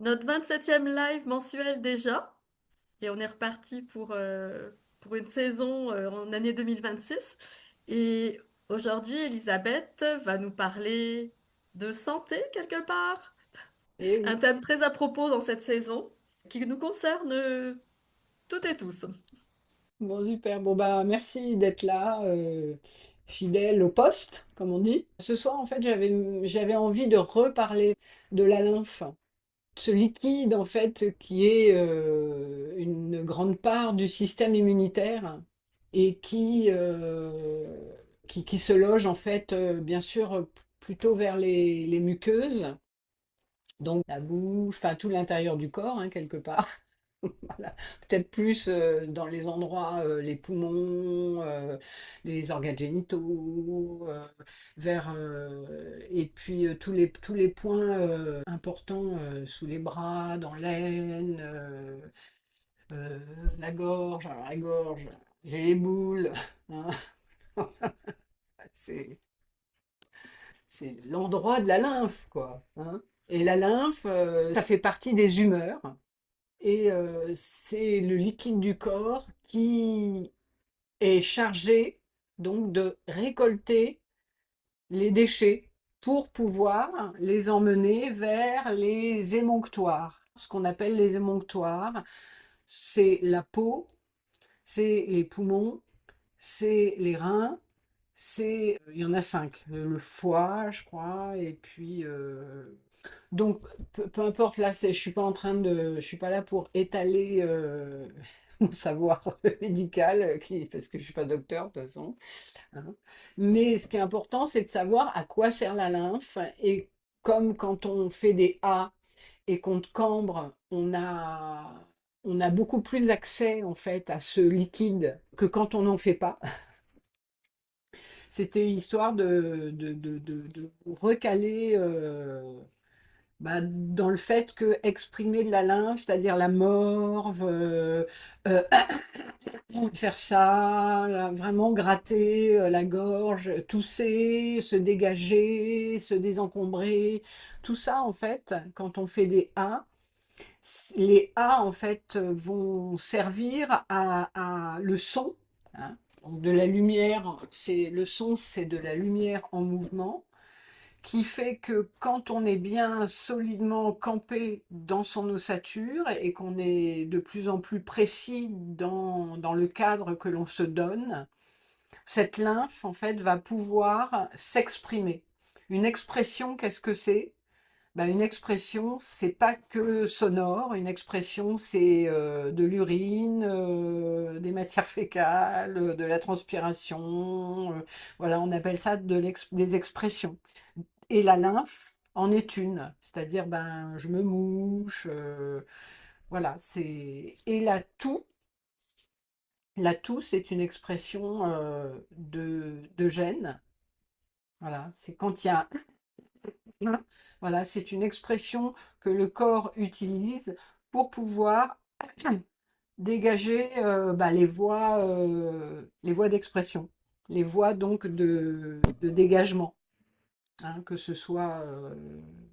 Notre 27e live mensuel déjà, et on est reparti pour une saison en année 2026. Et aujourd'hui, Elisabeth va nous parler de santé quelque part, Eh un oui, thème très à propos dans cette saison qui nous concerne toutes et tous. bon super. Bon bah merci d'être là, fidèle au poste, comme on dit. Ce soir en fait j'avais envie de reparler de la lymphe, ce liquide en fait qui est une grande part du système immunitaire et qui se loge en fait bien sûr plutôt vers les muqueuses, donc la bouche, enfin tout l'intérieur du corps hein, quelque part. Voilà. Peut-être plus dans les endroits, les poumons, les organes génitaux, et puis tous les points importants sous les bras, dans l'aine, euh, la gorge. Alors la gorge, j'ai les boules, hein. C'est, c'est l'endroit de la lymphe, quoi, hein. Et la lymphe, ça fait partie des humeurs. Et c'est le liquide du corps qui est chargé donc de récolter les déchets pour pouvoir les emmener vers les émonctoires. Ce qu'on appelle les émonctoires, c'est la peau, c'est les poumons, c'est les reins, il y en a cinq, le foie, je crois, et puis donc, peu importe, là, je suis pas là pour étaler mon savoir médical, parce que je suis pas docteur de toute façon, hein. Mais ce qui est important, c'est de savoir à quoi sert la lymphe. Et comme quand on fait des A et qu'on cambre, on a beaucoup plus d'accès en fait à ce liquide que quand on n'en fait pas. C'était histoire de recaler. Bah, dans le fait que exprimer de la lymphe, c'est-à-dire la morve, euh, faire ça, là, vraiment gratter la gorge, tousser, se dégager, se désencombrer, tout ça en fait, quand on fait des A, les A en fait vont servir à le son, hein. Donc de la lumière, c'est le son, c'est de la lumière en mouvement qui fait que quand on est bien solidement campé dans son ossature et qu'on est de plus en plus précis dans le cadre que l'on se donne, cette lymphe, en fait, va pouvoir s'exprimer. Une expression, qu'est-ce que c'est? Ben, une expression, c'est pas que sonore. Une expression, c'est de l'urine, des matières fécales, de la transpiration. Voilà, on appelle ça des expressions. Et la lymphe en est une, c'est-à-dire ben je me mouche, voilà, c'est et la toux c'est une expression de gêne, voilà, c'est quand il y a voilà, c'est une expression que le corps utilise pour pouvoir dégager bah, les voies d'expression, les voies donc de dégagement. Hein, que ce soit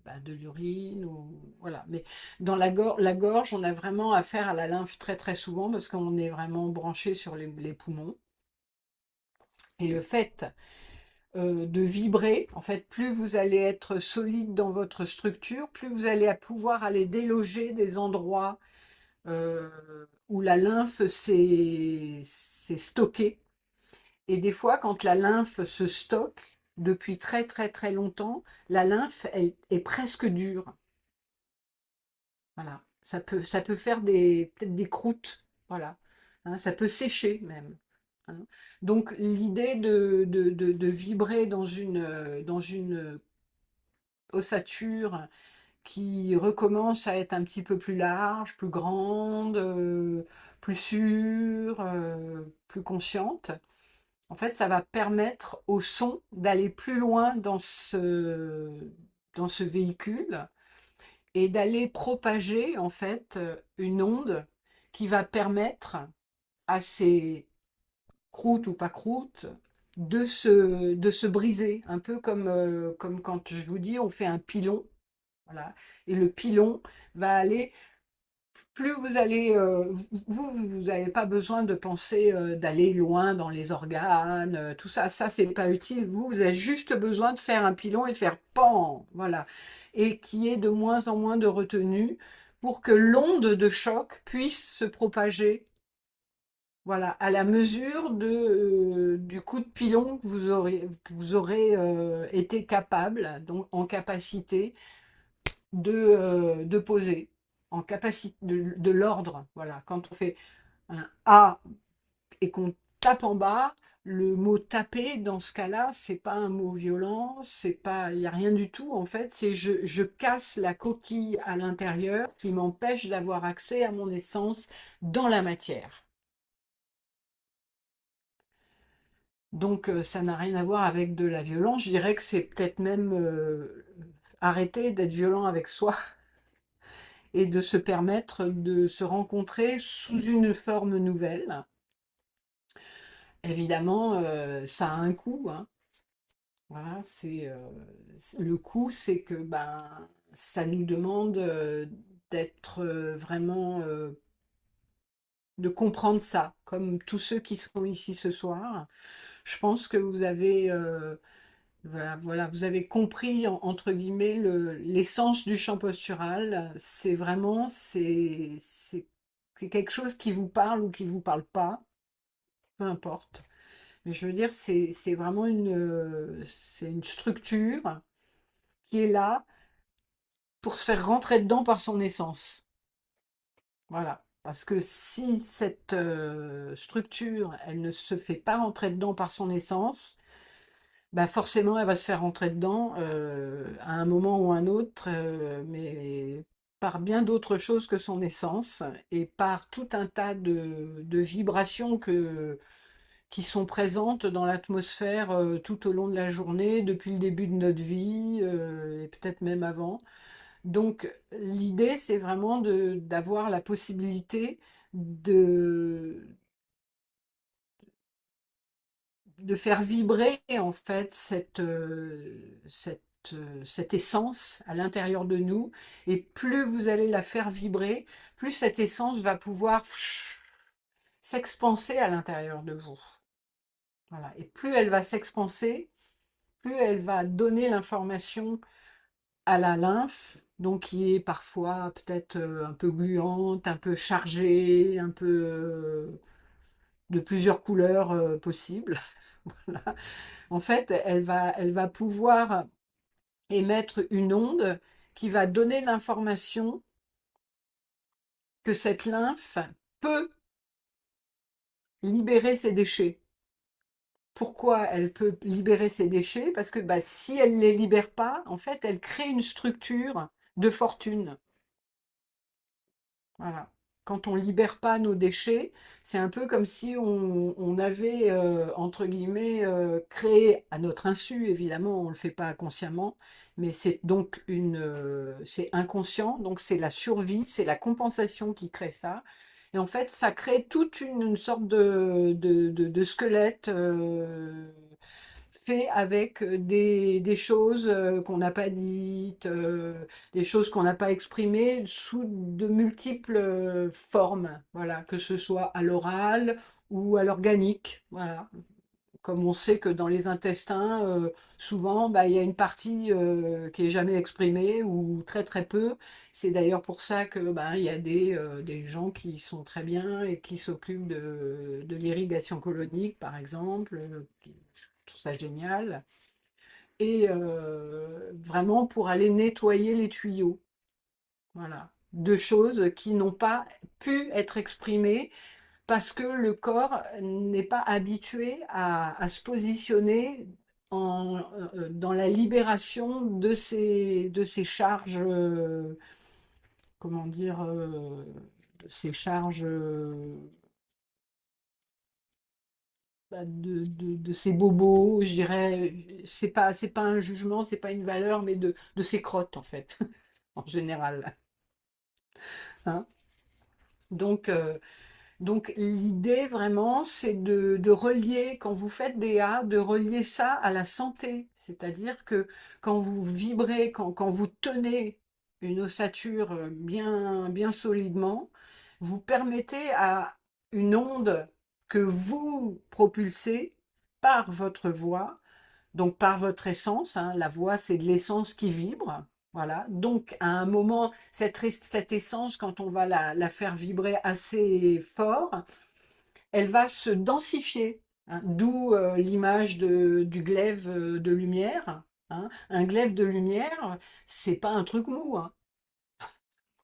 bah, de l'urine ou voilà. Mais dans la gorge, on a vraiment affaire à la lymphe très très souvent parce qu'on est vraiment branché sur les poumons. Et le fait de vibrer, en fait, plus vous allez être solide dans votre structure, plus vous allez pouvoir aller déloger des endroits euh, où la lymphe s'est stockée. Et des fois, quand la lymphe se stocke depuis très très très longtemps, la lymphe, elle est presque dure. Voilà. Ça peut faire peut-être des croûtes. Voilà. Hein, ça peut sécher même. Hein. Donc l'idée de vibrer dans une ossature qui recommence à être un petit peu plus large, plus grande, plus sûre, plus consciente, en fait, ça va permettre au son d'aller plus loin dans ce véhicule et d'aller propager en fait une onde qui va permettre à ces croûtes ou pas croûtes de se briser, un peu comme, comme quand je vous dis on fait un pilon. Voilà. Et le pilon va aller, plus vous allez, vous n'avez pas besoin de penser d'aller loin dans les organes, tout ça, c'est pas utile. Vous avez juste besoin de faire un pilon et de faire pan, voilà. Et qu'il y ait de moins en moins de retenue pour que l'onde de choc puisse se propager. Voilà, à la mesure du coup de pilon que vous aurez été capable, donc en capacité de poser, en capacité de l'ordre. Voilà, quand on fait un A et qu'on tape en bas, le mot taper dans ce cas-là, c'est pas un mot violent, c'est pas, il y a rien du tout en fait. C'est je casse la coquille à l'intérieur qui m'empêche d'avoir accès à mon essence dans la matière. Donc ça n'a rien à voir avec de la violence. Je dirais que c'est peut-être même arrêter d'être violent avec soi et de se permettre de se rencontrer sous une forme nouvelle. Évidemment, ça a un coût, hein. Voilà, le coût, c'est que ben ça nous demande d'être vraiment de comprendre ça, comme tous ceux qui sont ici ce soir. Je pense que vous avez voilà, vous avez compris entre guillemets l'essence du chant postural. C'est vraiment c'est quelque chose qui vous parle ou qui vous parle pas, peu importe. Mais je veux dire, c'est vraiment c'est une structure qui est là pour se faire rentrer dedans par son essence. Voilà. Parce que si cette structure, elle ne se fait pas rentrer dedans par son essence, bah forcément, elle va se faire rentrer dedans à un moment ou un autre, mais par bien d'autres choses que son essence et par tout un tas de vibrations qui sont présentes dans l'atmosphère tout au long de la journée, depuis le début de notre vie et peut-être même avant. Donc, l'idée, c'est vraiment d'avoir la possibilité de, de faire vibrer en fait cette essence à l'intérieur de nous. Et plus vous allez la faire vibrer, plus cette essence va pouvoir s'expanser à l'intérieur de vous. Voilà. Et plus elle va s'expanser, plus elle va donner l'information à la lymphe, donc qui est parfois peut-être un peu gluante, un peu chargée, un peu de plusieurs couleurs possibles. Voilà. En fait, elle va pouvoir émettre une onde qui va donner l'information que cette lymphe peut libérer ses déchets. Pourquoi elle peut libérer ses déchets? Parce que bah, si elle ne les libère pas, en fait, elle crée une structure de fortune. Voilà. Quand on libère pas nos déchets, c'est un peu comme si on avait, entre guillemets, créé à notre insu, évidemment, on le fait pas consciemment, mais c'est donc c'est inconscient, donc c'est la survie, c'est la compensation qui crée ça. Et en fait, ça crée toute une sorte de squelette fait avec des choses qu'on n'a pas dites, des choses qu'on n'a pas exprimées sous de multiples formes, voilà, que ce soit à l'oral ou à l'organique, voilà. Comme on sait que dans les intestins, souvent, bah, il y a une partie qui est jamais exprimée ou très très peu. C'est d'ailleurs pour ça que bah, il y a des gens qui sont très bien et qui s'occupent de l'irrigation colonique, par exemple. Je trouve ça génial. Et vraiment pour aller nettoyer les tuyaux. Voilà. Deux choses qui n'ont pas pu être exprimées parce que le corps n'est pas habitué à se positionner dans la libération de ces charges, comment dire, ces charges bah, de ces bobos, je dirais, c'est pas un jugement, c'est pas une valeur, mais de ces crottes en fait, en général. Hein. Donc, donc l'idée vraiment, c'est de relier, quand vous faites des A, de relier ça à la santé. C'est-à-dire que quand vous vibrez, quand vous tenez une ossature bien, bien solidement, vous permettez à une onde que vous propulsez par votre voix, donc par votre essence, hein, la voix c'est de l'essence qui vibre, voilà. Donc à un moment, cette essence, quand on va la faire vibrer assez fort, elle va se densifier, hein, d'où l'image du glaive de lumière, hein. Un glaive de lumière, c'est pas un truc mou, hein,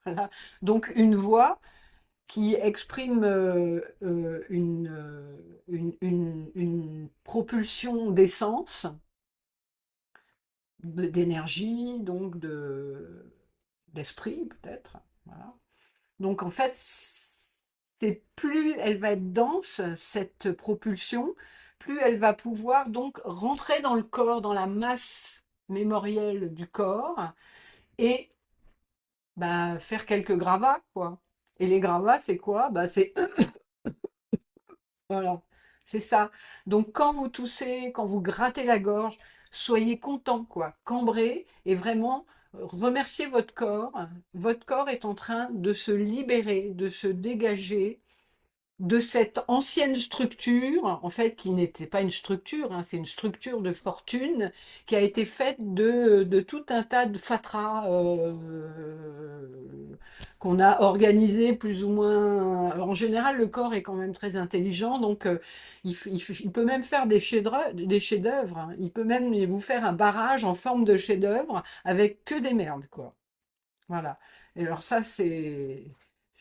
voilà. Donc une voix qui exprime une propulsion d'essence, d'énergie, donc d'esprit peut-être. Voilà. Donc en fait, c'est plus elle va être dense, cette propulsion, plus elle va pouvoir donc rentrer dans le corps, dans la masse mémorielle du corps, et bah, faire quelques gravats, quoi. Et les gravats, c'est quoi? Bah, c'est voilà, c'est ça. Donc quand vous toussez, quand vous grattez la gorge, soyez content, quoi. Cambrez et vraiment remerciez votre corps. Votre corps est en train de se libérer, de se dégager de cette ancienne structure, en fait, qui n'était pas une structure, hein, c'est une structure de fortune qui a été faite de tout un tas de fatras qu'on a organisé plus ou moins. Alors, en général, le corps est quand même très intelligent, donc il peut même faire des chefs-d'œuvre, hein. Il peut même vous faire un barrage en forme de chef-d'œuvre avec que des merdes, quoi. Voilà. Et alors ça, c'est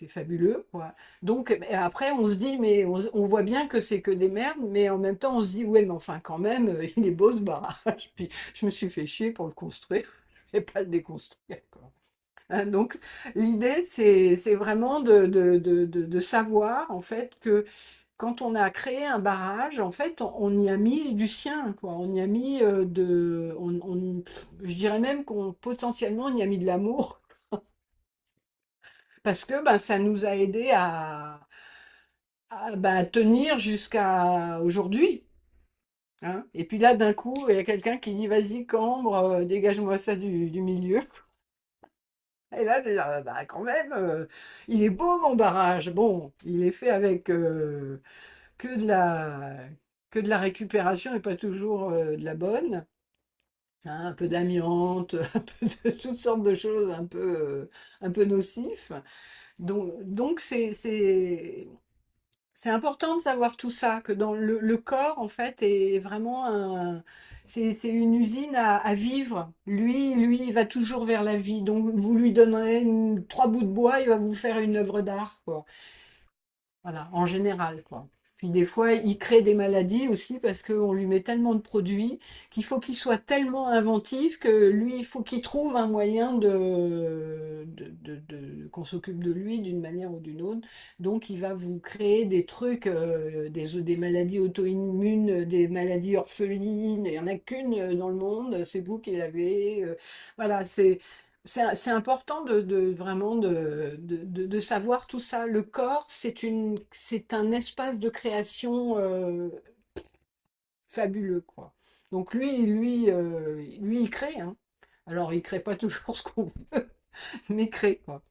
fabuleux, quoi. Donc et après, on se dit, mais on voit bien que c'est que des merdes, mais en même temps, on se dit, ouais, mais enfin, quand même, il est beau ce barrage. Puis je me suis fait chier pour le construire. Je vais pas le déconstruire, quoi. Hein, donc l'idée, c'est vraiment de savoir, en fait, que quand on a créé un barrage, en fait, on y a mis du sien, quoi. On y a mis je dirais même qu'on potentiellement on y a mis de l'amour parce que ben, ça nous a aidé ben, tenir jusqu'à aujourd'hui, hein. Et puis là, d'un coup, il y a quelqu'un qui dit, vas-y, cambre, dégage-moi ça du milieu. Et là, c'est bah, quand même, il est beau mon barrage. Bon, il est fait avec que de la, que de la récupération et pas toujours de la bonne, hein, un peu d'amiante, un peu de toutes sortes de choses un peu nocifs. Donc c'est important de savoir tout ça, que dans le corps, en fait, est vraiment c'est une usine à vivre. Lui, il va toujours vers la vie. Donc, vous lui donnerez trois bouts de bois, il va vous faire une œuvre d'art, quoi. Voilà, en général, quoi. Puis des fois, il crée des maladies aussi parce qu'on lui met tellement de produits qu'il faut qu'il soit tellement inventif que lui, il faut qu'il trouve un moyen qu'on s'occupe de lui d'une manière ou d'une autre. Donc, il va vous créer des trucs, des maladies auto-immunes, des maladies orphelines. Il n'y en a qu'une dans le monde, c'est vous qui l'avez. Voilà, c'est important vraiment de savoir tout ça. Le corps, c'est un espace de création fabuleux, quoi. Donc lui, il crée, hein. Alors, il crée pas toujours ce qu'on veut, mais il crée, quoi.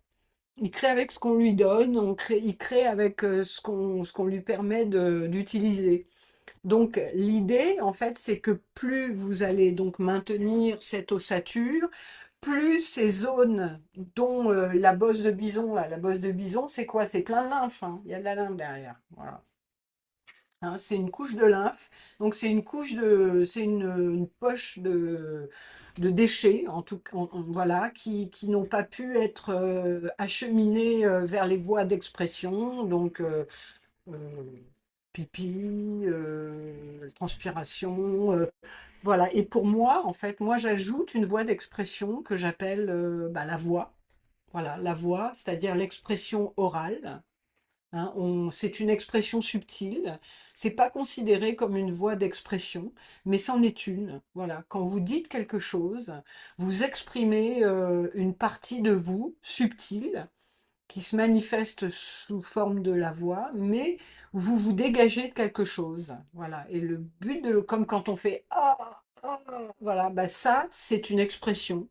Il crée avec ce qu'on lui donne, il crée avec ce qu'on lui permet d'utiliser. Donc l'idée, en fait, c'est que plus vous allez donc maintenir cette ossature, plus ces zones dont la bosse de bison, là, la bosse de bison, c'est quoi? C'est plein de lymphe, hein. Il y a de la lymphe derrière. Voilà. Hein, c'est une couche de lymphe, donc c'est une poche de déchets, en tout, voilà, qui n'ont pas pu être acheminés vers les voies d'expression, donc euh, pipi, transpiration, voilà. Et pour moi, en fait, moi j'ajoute une voie d'expression que j'appelle bah, la voix. Voilà, la voix, c'est-à-dire l'expression orale. Hein, c'est une expression subtile. C'est pas considéré comme une voie d'expression, mais c'en est une. Voilà, quand vous dites quelque chose, vous exprimez une partie de vous subtile qui se manifeste sous forme de la voix, mais vous vous dégagez de quelque chose. Voilà. Et le comme quand on fait ah, ah, voilà, bah ça, c'est une expression.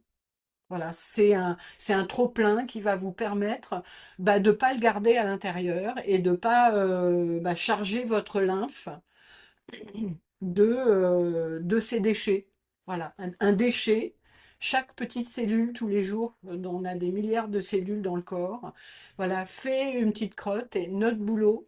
Voilà, c'est un trop-plein qui va vous permettre de ne pas le garder à l'intérieur et de ne pas charger votre lymphe de ces déchets. Voilà, un déchet, chaque petite cellule tous les jours, dont on a des milliards de cellules dans le corps, voilà, fait une petite crotte et notre boulot,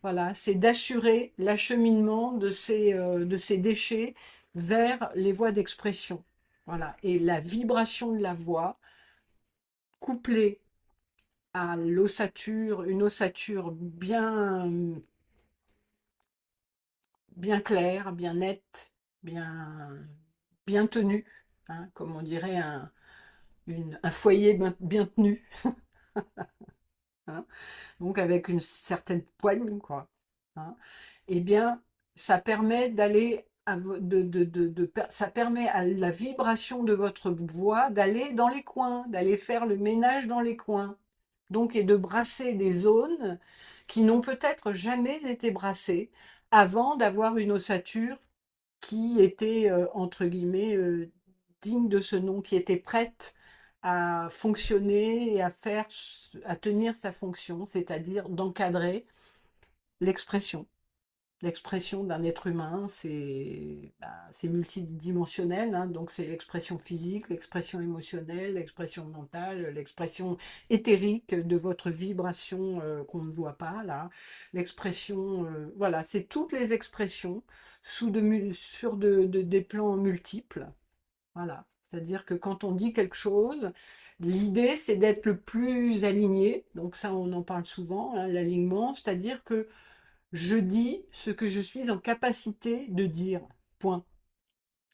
voilà, c'est d'assurer l'acheminement de ces déchets vers les voies d'expression. Voilà, et la vibration de la voix, couplée à l'ossature, une ossature bien claire, bien nette, bien tenue, hein, comme on dirait un foyer bien tenu, hein, donc avec une certaine poigne, quoi, hein, eh bien, ça permet d'aller ça permet à la vibration de votre voix d'aller dans les coins, d'aller faire le ménage dans les coins. Donc, et de brasser des zones qui n'ont peut-être jamais été brassées avant d'avoir une ossature qui était, entre guillemets, digne de ce nom, qui était prête à fonctionner et à tenir sa fonction, c'est-à-dire d'encadrer l'expression. L'expression d'un être humain, c'est multidimensionnel, hein, donc c'est l'expression physique, l'expression émotionnelle, l'expression mentale, l'expression éthérique de votre vibration qu'on ne voit pas là, l'expression, voilà, c'est toutes les expressions sur des plans multiples, voilà. C'est-à-dire que quand on dit quelque chose, l'idée c'est d'être le plus aligné, donc ça on en parle souvent, hein, l'alignement, c'est-à-dire que je dis ce que je suis en capacité de dire. Point.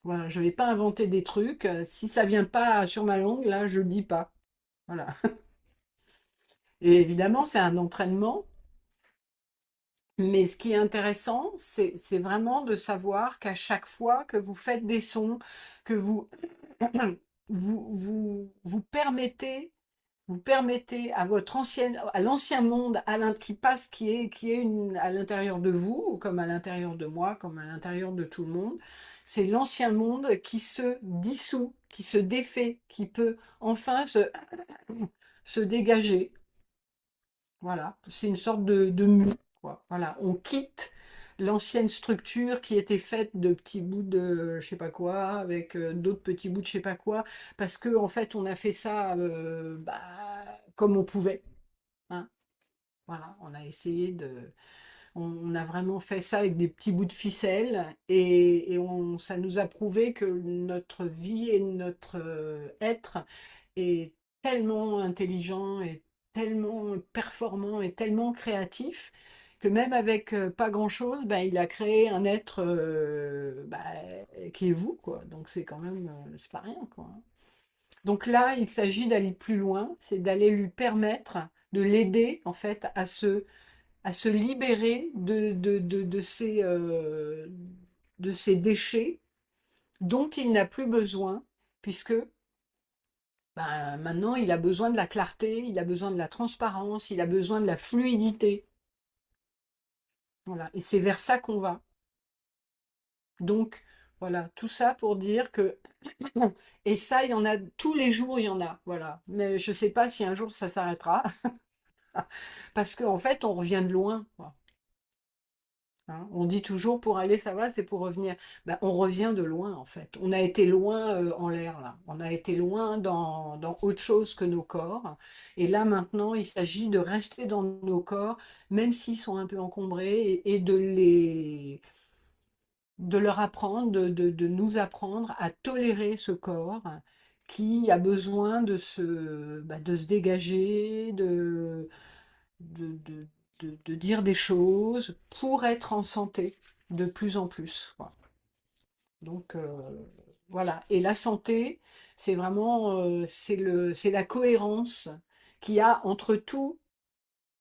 Voilà, je ne vais pas inventer des trucs. Si ça vient pas sur ma langue, là, je le dis pas. Voilà. Et évidemment, c'est un entraînement. Mais ce qui est intéressant, c'est vraiment de savoir qu'à chaque fois que vous faites des sons, que vous permettez à votre à l'ancien monde qui passe, à l'intérieur de vous, comme à l'intérieur de moi, comme à l'intérieur de tout le monde, c'est l'ancien monde qui se dissout, qui se défait, qui peut enfin se dégager. Voilà, c'est une sorte de mue, quoi. Voilà, on quitte l'ancienne structure qui était faite de petits bouts de je sais pas quoi, avec d'autres petits bouts de je sais pas quoi, parce que en fait on a fait ça comme on pouvait, hein. Voilà, on a essayé on a vraiment fait ça avec des petits bouts de ficelle ça nous a prouvé que notre vie et notre être est tellement intelligent et tellement performant et tellement créatif que même avec pas grand-chose, il a créé un être qui est vous, quoi. Donc c'est quand même, c'est pas rien, quoi, hein. Donc là, il s'agit d'aller plus loin, c'est d'aller lui permettre, de l'aider en fait à se libérer de ces déchets dont il n'a plus besoin, puisque maintenant il a besoin de la clarté, il a besoin de la transparence, il a besoin de la fluidité. Voilà. Et c'est vers ça qu'on va. Donc, voilà, tout ça pour dire que, et ça, il y en a, tous les jours, il y en a, voilà. Mais je ne sais pas si un jour ça s'arrêtera, parce qu'en fait, on revient de loin, quoi. Hein. On dit toujours pour aller, ça va, c'est pour revenir. On revient de loin en fait. On a été loin en l'air là. On a été loin dans autre chose que nos corps. Et là maintenant, il s'agit de rester dans nos corps, même s'ils sont un peu encombrés, et de leur apprendre, de nous apprendre à tolérer ce corps qui a besoin de se dégager, de, de dire des choses pour être en santé de plus en plus, quoi. Donc voilà. Et la santé, c'est vraiment c'est la cohérence qu'il y a entre tous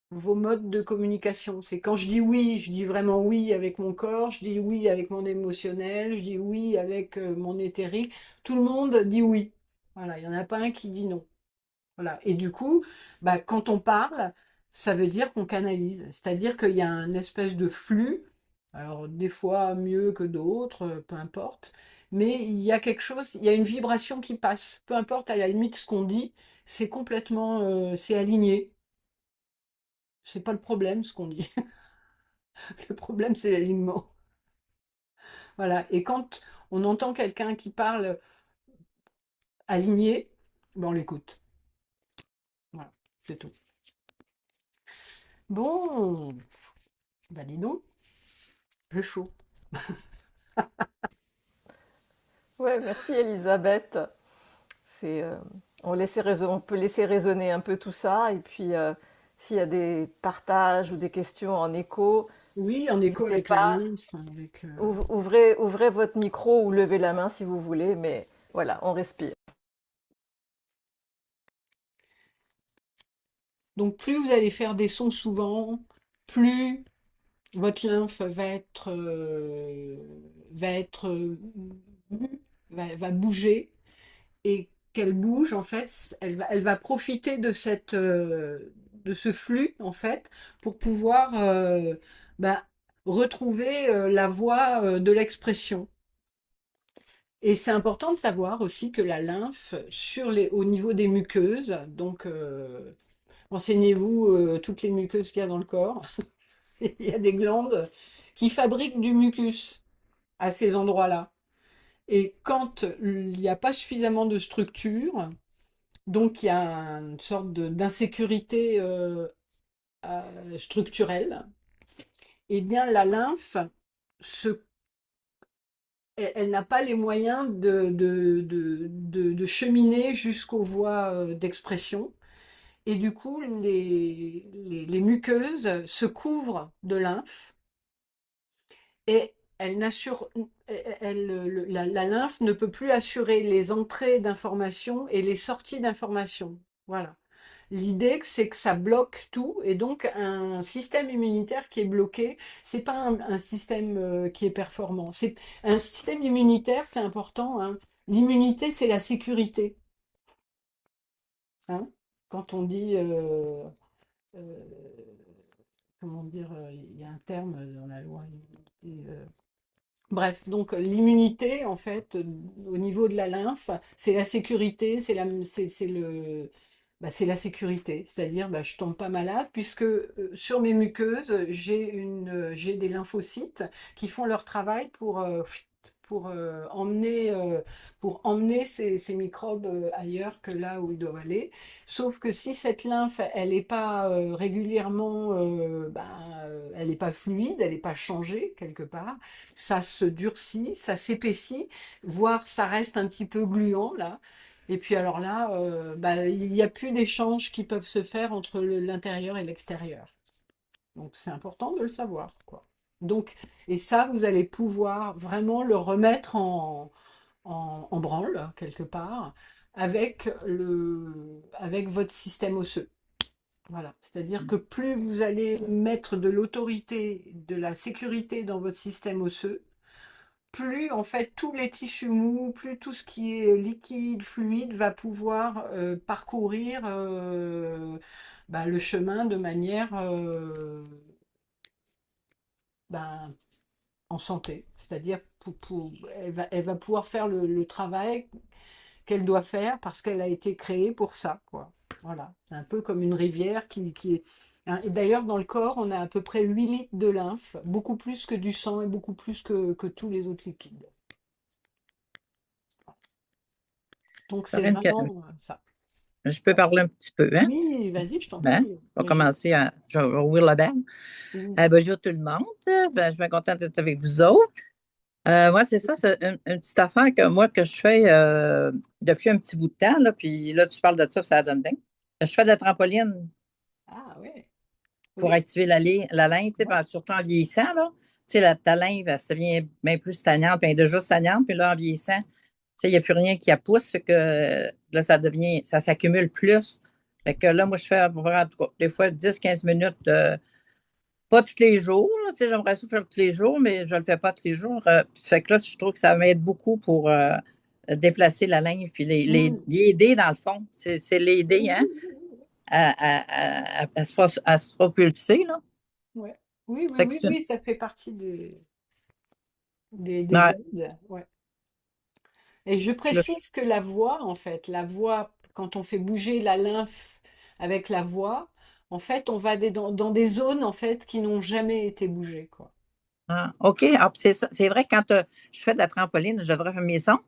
vos modes de communication. C'est quand je dis oui, je dis vraiment oui avec mon corps, je dis oui avec mon émotionnel, je dis oui avec mon éthérique. Tout le monde dit oui. Voilà, il n'y en a pas un qui dit non. Voilà. Et du coup, quand on parle, ça veut dire qu'on canalise. C'est-à-dire qu'il y a un espèce de flux, alors des fois mieux que d'autres, peu importe, mais il y a quelque chose, il y a une vibration qui passe. Peu importe à la limite ce qu'on dit, c'est complètement, c'est aligné. C'est pas le problème ce qu'on dit. Le problème, c'est l'alignement. Voilà. Et quand on entend quelqu'un qui parle aligné, ben on l'écoute. Voilà, c'est tout. Bon, bah dis donc, j'ai chaud. Ouais, merci Elisabeth. C'est, on peut laisser résonner un peu tout ça, et puis s'il y a des partages ou des questions en écho, Oui, en écho n'hésitez avec la pas. lymphe, avec. Ouvrez votre micro ou levez la main si vous voulez, mais voilà, on respire. Donc plus vous allez faire des sons souvent, plus votre lymphe va être mue, va bouger et qu'elle bouge en fait, elle va profiter de de ce flux en fait pour pouvoir bah, retrouver la voie de l'expression. Et c'est important de savoir aussi que la lymphe au niveau des muqueuses, donc renseignez-vous toutes les muqueuses qu'il y a dans le corps. Il y a des glandes qui fabriquent du mucus à ces endroits-là. Et quand il n'y a pas suffisamment de structure, donc il y a une sorte d'insécurité structurelle, eh bien la lymphe, se, elle n'a pas les moyens de cheminer jusqu'aux voies d'expression. Et du coup, les muqueuses se couvrent de lymphe et elle n'assure, la lymphe ne peut plus assurer les entrées d'informations et les sorties d'informations. Voilà. L'idée, c'est que ça bloque tout et donc un système immunitaire qui est bloqué, c'est pas un système qui est performant. C'est un système immunitaire, c'est important, hein. L'immunité, c'est la sécurité, hein. Quand on dit, euh, comment dire, il y a un terme dans la loi. Bref, donc l'immunité, en fait, au niveau de la lymphe, c'est la sécurité, c'est la sécurité. C'est-à-dire, bah, je tombe pas malade puisque sur mes muqueuses, j'ai des lymphocytes qui font leur travail pour pour emmener ces microbes ailleurs que là où ils doivent aller. Sauf que si cette lymphe, elle n'est pas régulièrement, elle n'est pas fluide, elle n'est pas changée quelque part, ça se durcit, ça s'épaissit, voire ça reste un petit peu gluant là. Et puis alors là, il n'y a plus d'échanges qui peuvent se faire entre l'intérieur et l'extérieur. Donc c'est important de le savoir, quoi. Donc, et ça, vous allez pouvoir vraiment le remettre en branle, quelque part, avec votre système osseux. Voilà. C'est-à-dire que plus vous allez mettre de l'autorité, de la sécurité dans votre système osseux, plus en fait tous les tissus mous, plus tout ce qui est liquide, fluide va pouvoir parcourir le chemin de manière ben, en santé. C'est-à-dire elle va pouvoir faire le travail qu'elle doit faire parce qu'elle a été créée pour ça, quoi. Voilà. C'est un peu comme une rivière qui est. Hein. Et d'ailleurs, dans le corps, on a à peu près 8 litres de lymphe, beaucoup plus que du sang et beaucoup plus que tous les autres liquides. Donc c'est Corinne, vraiment ça. je peux parler un petit peu, hein? Oui, vas-y, je t'en Ben, prie, on va Brigitte. commencer à. Je vais ouvrir la benne. Oui. Bonjour tout le monde. Ben, je suis bien contente d'être avec vous autres. Moi, c'est ça, c'est une petite affaire que je fais depuis un petit bout de temps, là, puis là, tu parles de ça, puis ça donne bien. Je fais de la trampoline Ah ouais. pour Oui. activer la lymphe, tu sais, Ouais. surtout en vieillissant, là. Tu sais, ta lymphe, elle devient bien plus stagnante, puis elle est déjà stagnante, puis là, en vieillissant, tu sais, il n'y a plus rien qui la pousse, fait que là, ça s'accumule plus. Fait que là, moi, je fais à peu près, en tout cas, des fois 10 15 minutes, pas tous les jours, là, tu sais, j'aimerais ça faire tous les jours, mais je ne le fais pas tous les jours. Fait que là, je trouve que ça m'aide beaucoup pour déplacer la lymphe, puis Mm. les aider, dans le fond. C'est l'aider, hein, à se propulser, là. Ouais. Oui, oui, Fait que oui, oui, ça fait partie des ouais. aides. Ouais. Et je Le- précise que la voix, en fait, la voix, quand on fait bouger la lymphe avec la voix, en fait, on va dans des zones, en fait, qui n'ont jamais été bougées, quoi. Ah, OK. Ah, puis c'est vrai que quand je fais de la trampoline, je devrais faire mes sons.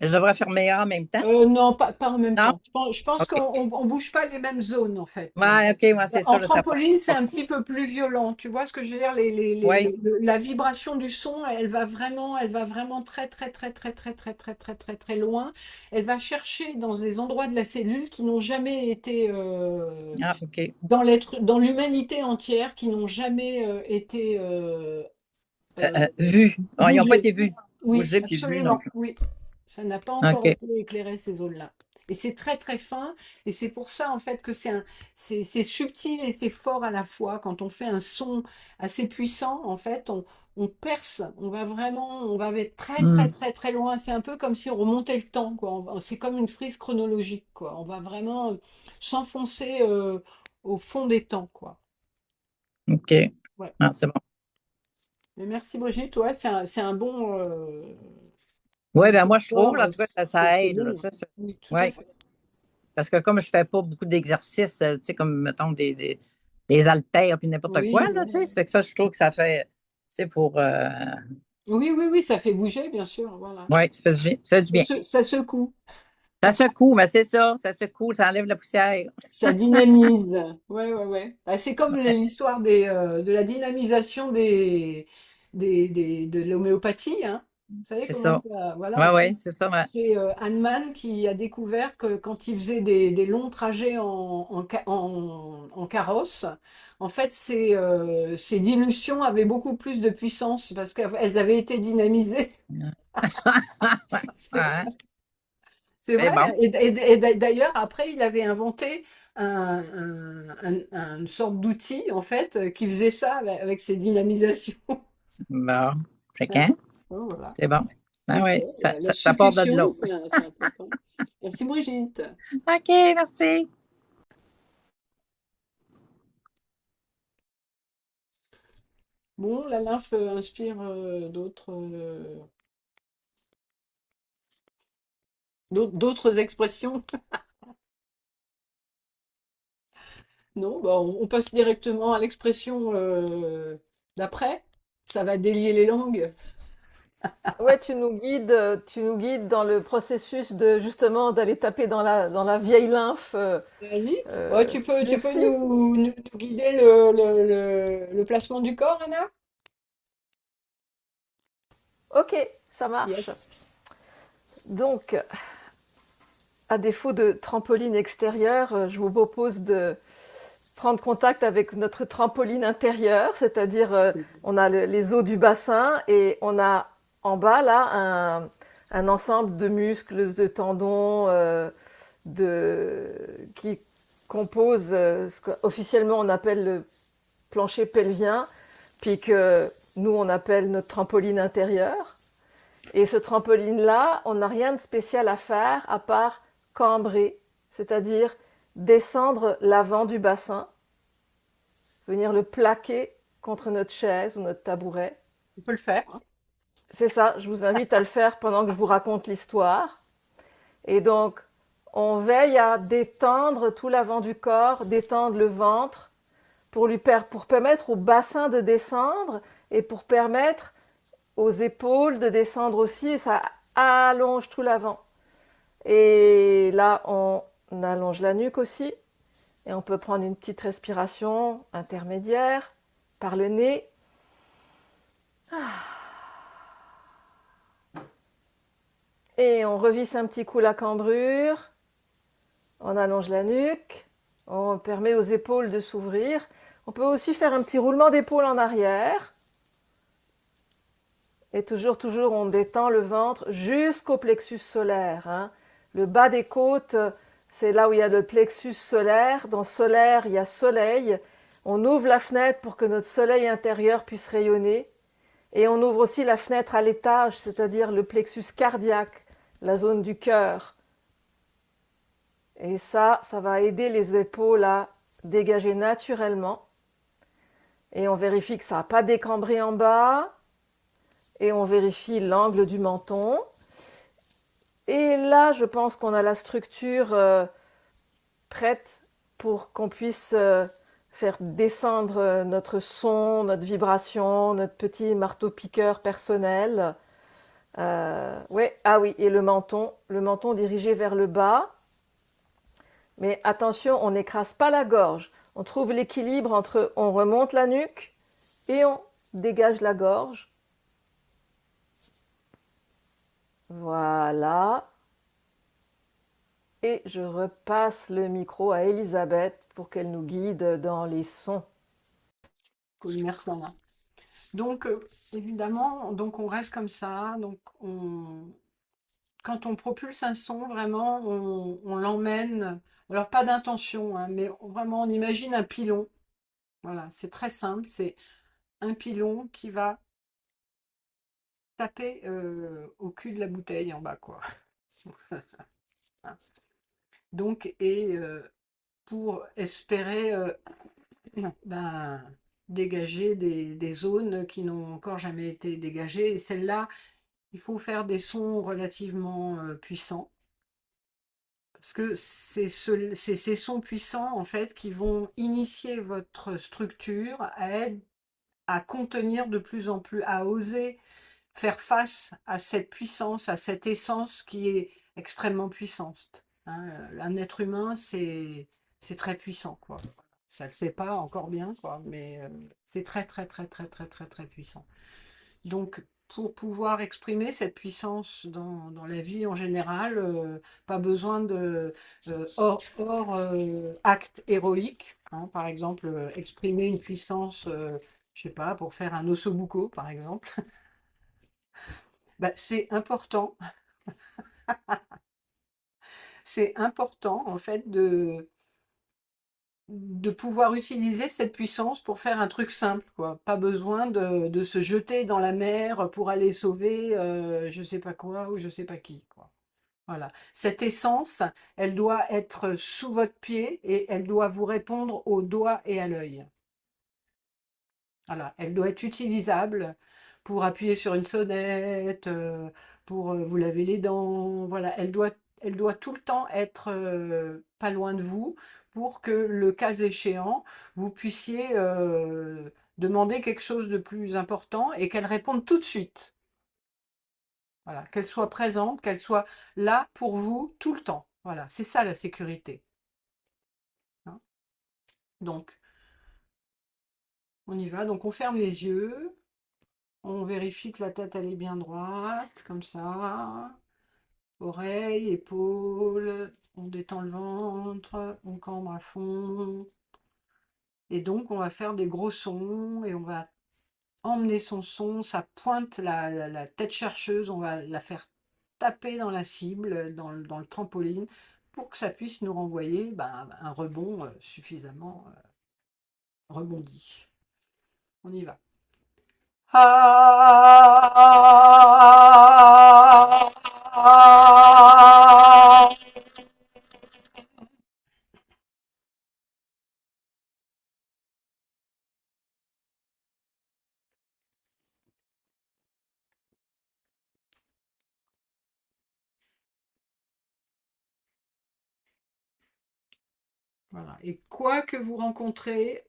Je devrais faire mes A en même temps. Non, pas en même Non? temps. Je pense OK. qu'on bouge pas les mêmes zones, en fait. Ouais, OK, ouais, c'est ça, En là, ça trampoline, c'est OK. un petit peu plus violent. Tu vois ce que je veux dire? Oui. La vibration du son, elle va vraiment très, très, très, très, très, très, très, très, très, très loin. Elle va chercher dans des endroits de la cellule qui n'ont jamais été Ah, OK. dans l'humanité entière, qui n'ont jamais été euh, Vus. Ah, ils n'ont pas bougées. été vus. Oui, Bougés puis vus non absolument, plus. oui. Ça n'a pas encore OK. été éclairé, ces zones-là. Et c'est très très fin, et c'est pour ça en fait que c'est subtil et c'est fort à la fois. Quand on fait un son assez puissant, en fait, on perce, on va très très Hmm. très très loin. C'est un peu comme si on remontait le temps, quoi. C'est comme une frise chronologique, quoi. On va vraiment s'enfoncer au fond des temps, quoi. OK. Ouais. Ah, c'est bon. Mais merci Brigitte, ouais, c'est un bon Oui, ben moi, je trouve, support là, en tout cas, pour ça ces aide, là, lignes. ça, ça. Oui, tout à Oui. fait. Parce que comme je fais pas beaucoup d'exercices, tu sais, comme, mettons, des haltères puis n'importe quoi, Oui, là, tu sais, oui. ça fait que ça, je trouve que ça fait, tu sais, pour, Oui, oui, oui, ça fait bouger, bien sûr, voilà. ouais, ça fait du bien. Ça secoue, Ça secoue, mais c'est ça secoue, ça enlève la poussière. ça dynamise. Ouais, ouais, ouais. Ah, c'est comme l'histoire de la dynamisation de l'homéopathie, hein. Vous savez C'est comment ça. ça, voilà, Oui, en fait, oui, c'est ça. Ouais. c'est Hahnemann qui a découvert que quand il faisait des longs trajets en carrosse, en fait, ces dilutions avaient beaucoup plus de puissance parce qu'elles avaient été dynamisées. Ah, C'est c'est vrai. bon. Et d'ailleurs, après, il avait inventé une sorte d'outil, en fait, qui faisait ça avec ses dynamisations. Bon, c'est Hein. quand? Oh, voilà. C'est bon. Ah Donc, oui, ouais, ça, la ça part de supplétion, l'eau. c'est important. Merci Brigitte. OK, merci. Bon, la lymphe inspire d'autres expressions. Non, bah, on passe directement à l'expression d'après. Ça va délier les langues. Ouais, tu nous guides dans le processus de justement d'aller taper dans la vieille lymphe. Vas-y. Ouais, tu peux Merci. nous guider le placement du corps, Anna? Ok, ça marche. Yes. Donc, à défaut de trampoline extérieure, je vous propose de prendre contact avec notre trampoline intérieure, c'est-à-dire on a les os du bassin et on a en bas là un ensemble de muscles, de tendons qui composent ce qu'officiellement on appelle le plancher pelvien, puis que nous on appelle notre trampoline intérieure. Et ce trampoline-là, on n'a rien de spécial à faire à part cambrer, c'est-à-dire descendre l'avant du bassin, venir le plaquer contre notre chaise ou notre tabouret. Tu peux le faire. C'est ça, je vous invite à le faire pendant que je vous raconte l'histoire. Et donc, on veille à détendre tout l'avant du corps, détendre le ventre, pour permettre au bassin de descendre et pour permettre aux épaules de descendre aussi, et ça allonge tout l'avant. Et là, on allonge la nuque aussi, et on peut prendre une petite respiration intermédiaire par le nez. Et on revisse un petit coup la cambrure, on allonge la nuque, on permet aux épaules de s'ouvrir. On peut aussi faire un petit roulement d'épaule en arrière. Et toujours, toujours, on détend le ventre jusqu'au plexus solaire. Hein. Le bas des côtes, c'est là où il y a le plexus solaire. Dans solaire, il y a soleil. On ouvre la fenêtre pour que notre soleil intérieur puisse rayonner. Et on ouvre aussi la fenêtre à l'étage, c'est-à-dire le plexus cardiaque, la zone du cœur. Et ça va aider les épaules à dégager naturellement. Et on vérifie que ça n'a pas décambré en bas. et on vérifie l'angle du menton. Et là, je pense qu'on a la structure prête pour qu'on puisse faire descendre notre son, notre vibration, notre petit marteau-piqueur personnel. Ouais, ah oui, et le menton dirigé vers le bas. Mais attention, on n'écrase pas la gorge. On trouve l'équilibre entre on remonte la nuque et on dégage la gorge. Voilà. Et je repasse le micro à Elisabeth pour qu'elle nous guide dans les sons. Cool, merci Anna. Donc, évidemment, donc on reste comme ça. Donc, quand on propulse un son, vraiment, on l'emmène. Alors, pas d'intention, hein, mais vraiment, on imagine un pilon. Voilà, c'est très simple. C'est un pilon qui va taper au cul de la bouteille en bas, quoi. Donc, et pour espérer ben, dégager des zones qui n'ont encore jamais été dégagées. Et celles-là, il faut faire des sons relativement puissants. Parce que c'est ces sons puissants, en fait, qui vont initier votre structure à contenir de plus en plus, à oser faire face à cette puissance, à cette essence qui est extrêmement puissante. Hein. Un être humain, c'est très puissant, quoi. Ça le sait pas encore bien, quoi, mais c'est très, très, très, très, très, très, très puissant. Donc, pour pouvoir exprimer cette puissance dans la vie en général, pas besoin de acte héroïque. Hein. Par exemple, exprimer une puissance, je sais pas, pour faire un ossobuco, par exemple. Bah, c'est important en fait de pouvoir utiliser cette puissance pour faire un truc simple, quoi. Pas besoin de se jeter dans la mer pour aller sauver je sais pas quoi ou je sais pas qui, quoi. Voilà. Cette essence, elle doit être sous votre pied et elle doit vous répondre au doigt et à l'œil. Voilà, elle doit être utilisable pour appuyer sur une sonnette, pour vous laver les dents. Voilà, elle doit tout le temps être pas loin de vous pour que le cas échéant, vous puissiez demander quelque chose de plus important et qu'elle réponde tout de suite. Voilà, qu'elle soit présente, qu'elle soit là pour vous tout le temps. Voilà, c'est ça la sécurité. Hein. Donc, on y va. Donc, on ferme les yeux. On vérifie que la tête elle est bien droite, comme ça. Oreilles, épaules, on détend le ventre, on cambre à fond. Et donc on va faire des gros sons et on va emmener son son, ça pointe la tête chercheuse, on va la faire taper dans la cible, dans le trampoline, pour que ça puisse nous renvoyer ben, un rebond suffisamment rebondi. On y va. Voilà. Et quoi que vous rencontrez,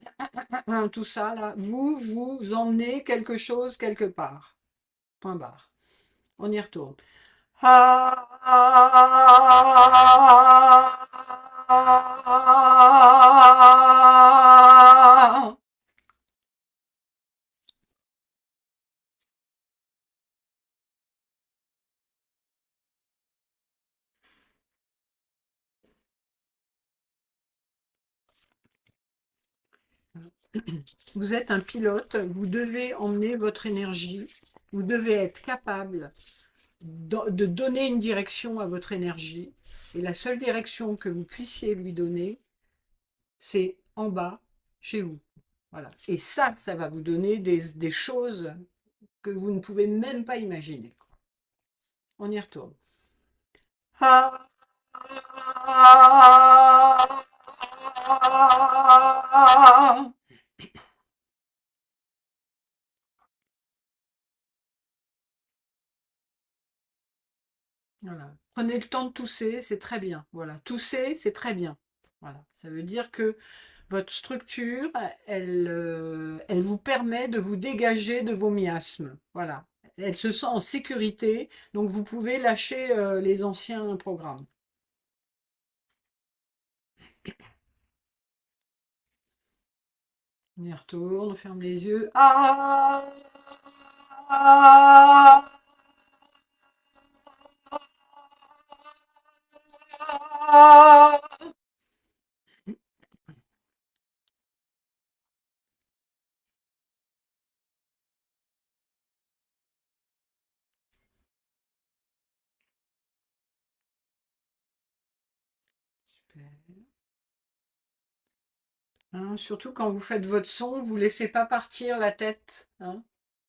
tout ça là, vous emmenez quelque chose quelque part. Point barre. On y retourne. Vous êtes un pilote, vous devez emmener votre énergie, vous devez être capable de donner une direction à votre énergie. Et la seule direction que vous puissiez lui donner, c'est en bas, chez vous. Voilà. Et ça va vous donner des choses que vous ne pouvez même pas imaginer. On y retourne. Voilà. Prenez le temps de tousser, c'est très bien. Voilà. Tousser, c'est très bien. Voilà. Ça veut dire que votre structure, elle vous permet de vous dégager de vos miasmes. Voilà. Elle se sent en sécurité, donc vous pouvez lâcher les anciens programmes. On y retourne, on ferme les yeux. Ah, ah, ah. Super. Hein, surtout quand vous faites votre son, vous laissez pas partir la tête. Hein,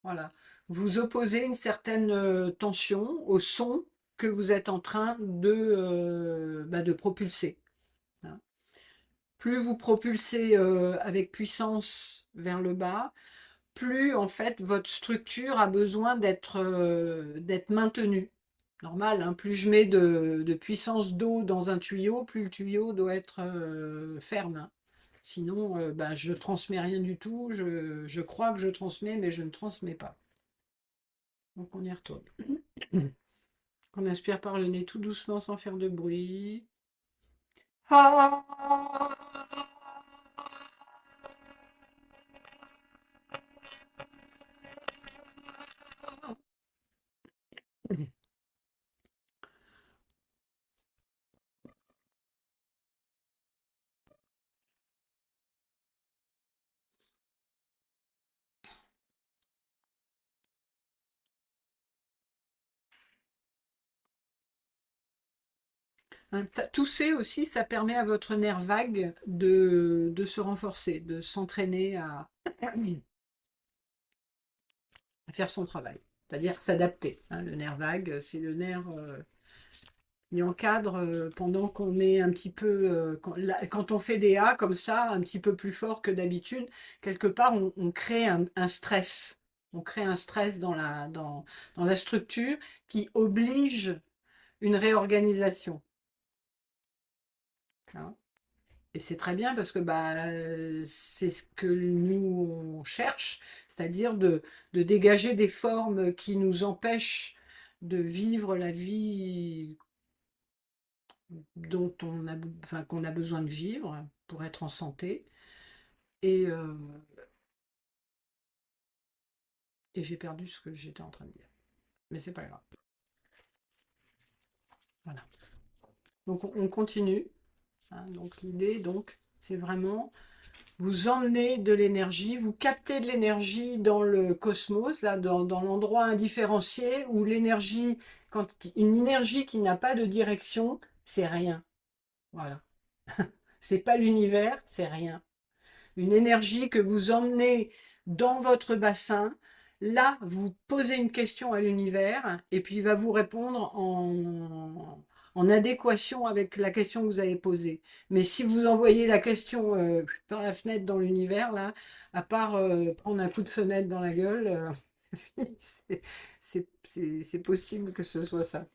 voilà. Vous opposez une certaine tension au son que vous êtes en train de propulser. Hein. Plus vous propulsez avec puissance vers le bas, plus en fait votre structure a besoin d'être maintenue. Normal, hein, plus je mets de puissance d'eau dans un tuyau, plus le tuyau doit être ferme. Hein. Sinon, bah, je transmets rien du tout. Je crois que je transmets, mais je ne transmets pas. Donc on y retourne. On inspire par le nez tout doucement sans faire de bruit. Tousser aussi, ça permet à votre nerf vague de se renforcer, de s'entraîner à faire son travail. C'est-à-dire s'adapter. Hein. Le nerf vague, c'est le nerf qui encadre pendant qu'on est un petit peu, quand on fait des A comme ça, un petit peu plus fort que d'habitude, quelque part on crée un stress. On crée un stress dans la structure qui oblige une réorganisation. Hein. Et c'est très bien parce que bah, c'est ce que nous on cherche, c'est-à-dire de dégager des formes qui nous empêchent de vivre la vie dont enfin, qu'on a besoin de vivre pour être en santé. Et, euh, et j'ai perdu ce que j'étais en train de dire. Mais c'est pas grave. Voilà. Donc on continue. Hein. Donc l'idée, donc, c'est vraiment vous emmenez de l'énergie, vous captez de l'énergie dans le cosmos, là, dans l'endroit indifférencié où l'énergie, quand une énergie qui n'a pas de direction, c'est rien. Voilà. C'est pas l'univers, c'est rien. Une énergie que vous emmenez dans votre bassin. Là, vous posez une question à l'univers et puis il va vous répondre en adéquation avec la question que vous avez posée. Mais si vous envoyez la question par la fenêtre dans l'univers, là, à part prendre un coup de fenêtre dans la gueule, c'est possible que ce soit ça.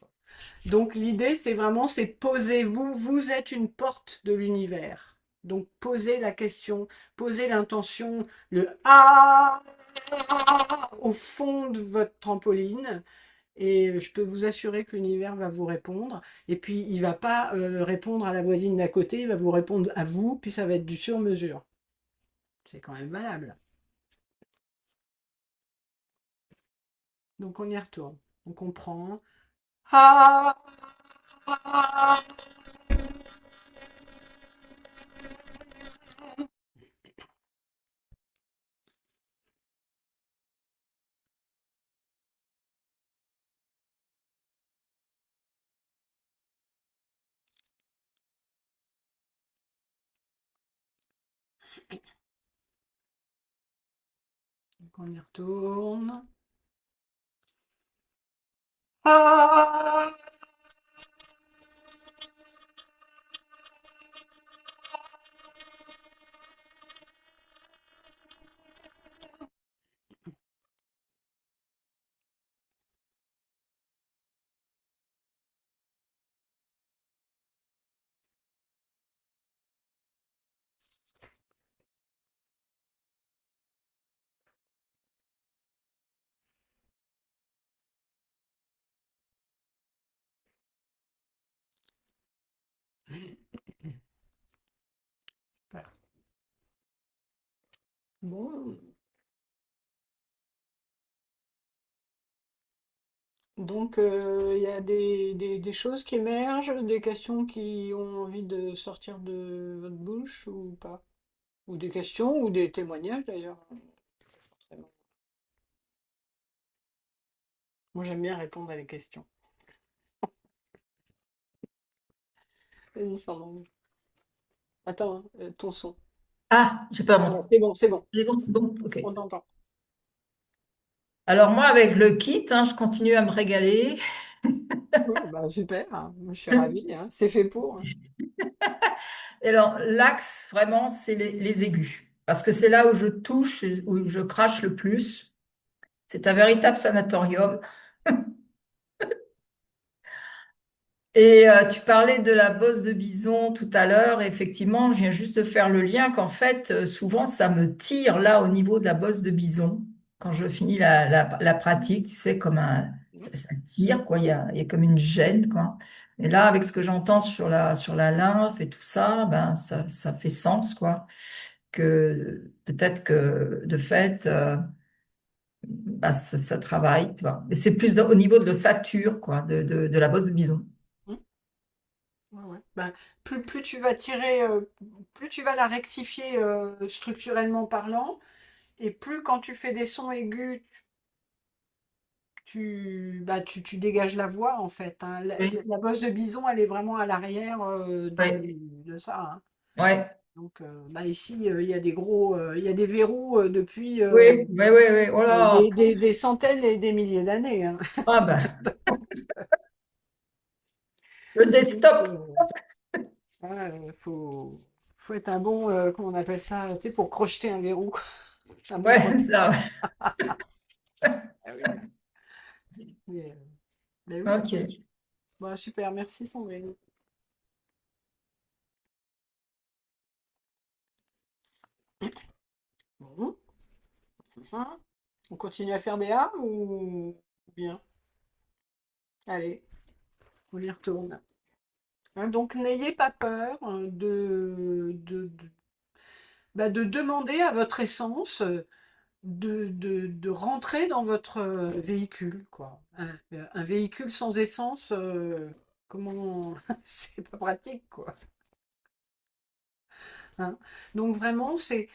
Donc l'idée, c'est vraiment, c'est posez-vous, vous êtes une porte de l'univers. Donc posez la question, posez l'intention, le ah au fond de votre trampoline. Et je peux vous assurer que l'univers va vous répondre. Et puis il va pas répondre à la voisine d'à côté, il va vous répondre à vous, puis ça va être du sur-mesure. C'est quand même valable. Donc on y retourne. On comprend. Ah, donc on y retourne. Ah, Bon, donc il y a des choses qui émergent, des questions qui ont envie de sortir de votre bouche ou pas? Ou des questions ou des témoignages d'ailleurs, forcément. Moi j'aime bien répondre à des questions. Vas-y, Sandrine. Attends, hein, ton son. Ah, j'ai pas Voilà, mon. c'est bon, C'est bon, ok. on t'entend. Alors moi, avec le kit, je continue à me régaler. Oui, bah super, hein. Moi, je suis ravie, hein. C'est fait pour, hein. Et alors, l'axe, vraiment, c'est les aigus. Parce que c'est là où je touche, et où je crache le plus. C'est un véritable sanatorium. Et tu parlais de la bosse de bison tout à l'heure. Effectivement, je viens juste de faire le lien qu'en fait, souvent, ça me tire là au niveau de la bosse de bison. Quand je finis la pratique, tu sais, comme ça tire, quoi. Il y a comme une gêne, quoi. Et là, avec ce que j'entends sur la lymphe et tout ça, ben, ça fait sens, quoi. Que peut-être que de fait, ben, ça travaille, tu vois. Mais c'est plus au niveau de l'ossature, quoi, de la bosse de bison. Mmh. Ouais, ouais. Ben, plus tu vas tirer, plus tu vas la rectifier structurellement parlant, et plus quand tu fais des sons aigus, tu dégages la voix en fait, hein. Oui, La bosse de bison, elle est vraiment à l'arrière oui, de ça, hein. ouais. Donc bah ici, il y a des il y a des verrous depuis Oui, oui, oui, oui. Oh là. des centaines et des milliers d'années, hein. Ah ben, le Donc, desktop. ouais, faut être un bon, comment on appelle ça, tu sais, pour crocheter un verrou, un bon Ouais, croche. ça. Ah oui. Mais, mais oui, Ok. bon, super, merci Sandrine. Bon, hein, on continue à faire des A ou bien? Allez, on y retourne. Hein, donc n'ayez pas peur de demander à votre essence de rentrer dans votre véhicule, quoi. Un véhicule sans essence, comment c'est pas pratique, quoi. Hein. Donc vraiment, c'est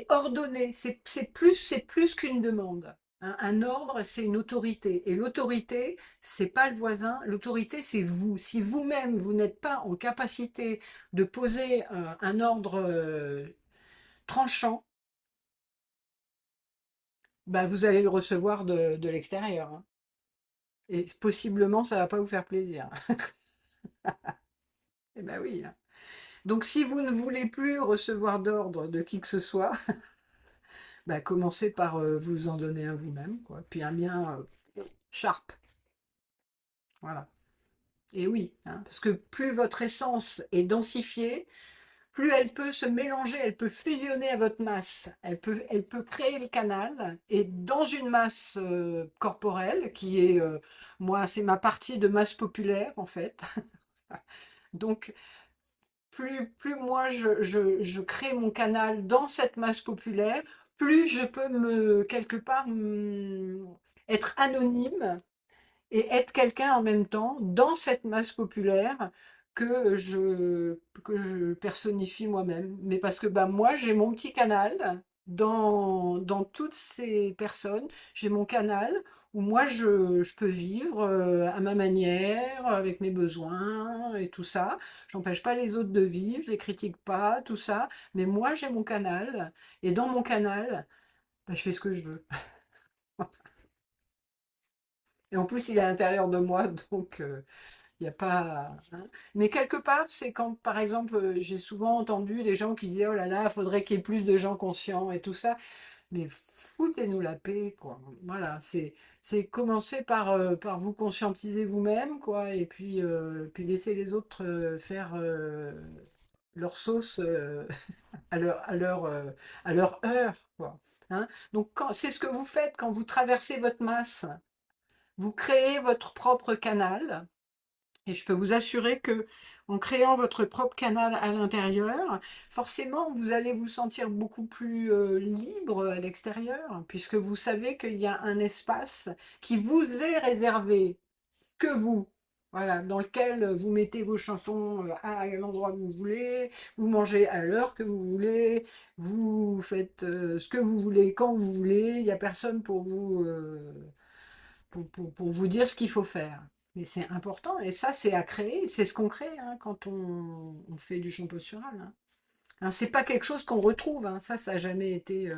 ordonné, c'est plus qu'une demande. Hein. Un ordre, c'est une autorité. Et l'autorité, c'est pas le voisin, l'autorité, c'est vous. Si vous-même, vous n'êtes pas en capacité de poser un ordre tranchant, bah, vous allez le recevoir de l'extérieur, hein. Et possiblement, ça va pas vous faire plaisir. Eh ben oui, hein. Donc si vous ne voulez plus recevoir d'ordre de qui que ce soit, bah, commencez par vous en donner un vous-même, quoi. Puis un bien sharp. Voilà. Et oui, hein, parce que plus votre essence est densifiée, plus elle peut se mélanger, elle peut fusionner à votre masse, elle peut créer le canal, et dans une masse corporelle, qui est, moi, c'est ma partie de masse populaire, en fait. Donc, plus moi je crée mon canal dans cette masse populaire, plus je peux quelque part, être anonyme et être quelqu'un en même temps dans cette masse populaire que je personnifie moi-même. Mais parce que bah, moi, j'ai mon petit canal dans toutes ces personnes. J'ai mon canal où moi, je peux vivre à ma manière, avec mes besoins et tout ça. J'empêche pas les autres de vivre, je les critique pas, tout ça. Mais moi, j'ai mon canal. Et dans mon canal, bah, je fais ce que je veux. Et en plus, il est à l'intérieur de moi, donc il n'y a pas, hein. Mais quelque part, c'est quand, par exemple, j'ai souvent entendu des gens qui disaient, oh là là, il faudrait qu'il y ait plus de gens conscients et tout ça. Mais foutez-nous la paix, quoi. Voilà, c'est commencer par vous conscientiser vous-même, quoi, et puis laisser les autres faire leur sauce à leur heure, quoi. Hein. Donc, c'est ce que vous faites quand vous traversez votre masse. Vous créez votre propre canal. Et je peux vous assurer que en créant votre propre canal à l'intérieur, forcément, vous allez vous sentir beaucoup plus libre à l'extérieur, puisque vous savez qu'il y a un espace qui vous est réservé, que vous. Voilà, dans lequel vous mettez vos chansons à l'endroit que vous voulez, vous mangez à l'heure que vous voulez, vous faites ce que vous voulez quand vous voulez, il n'y a personne pour vous, pour vous dire ce qu'il faut faire. Mais c'est important, et ça, c'est à créer, c'est ce qu'on crée hein, quand on fait du chant postural. Hein. Hein, c'est pas quelque chose qu'on retrouve, hein, ça n'a jamais été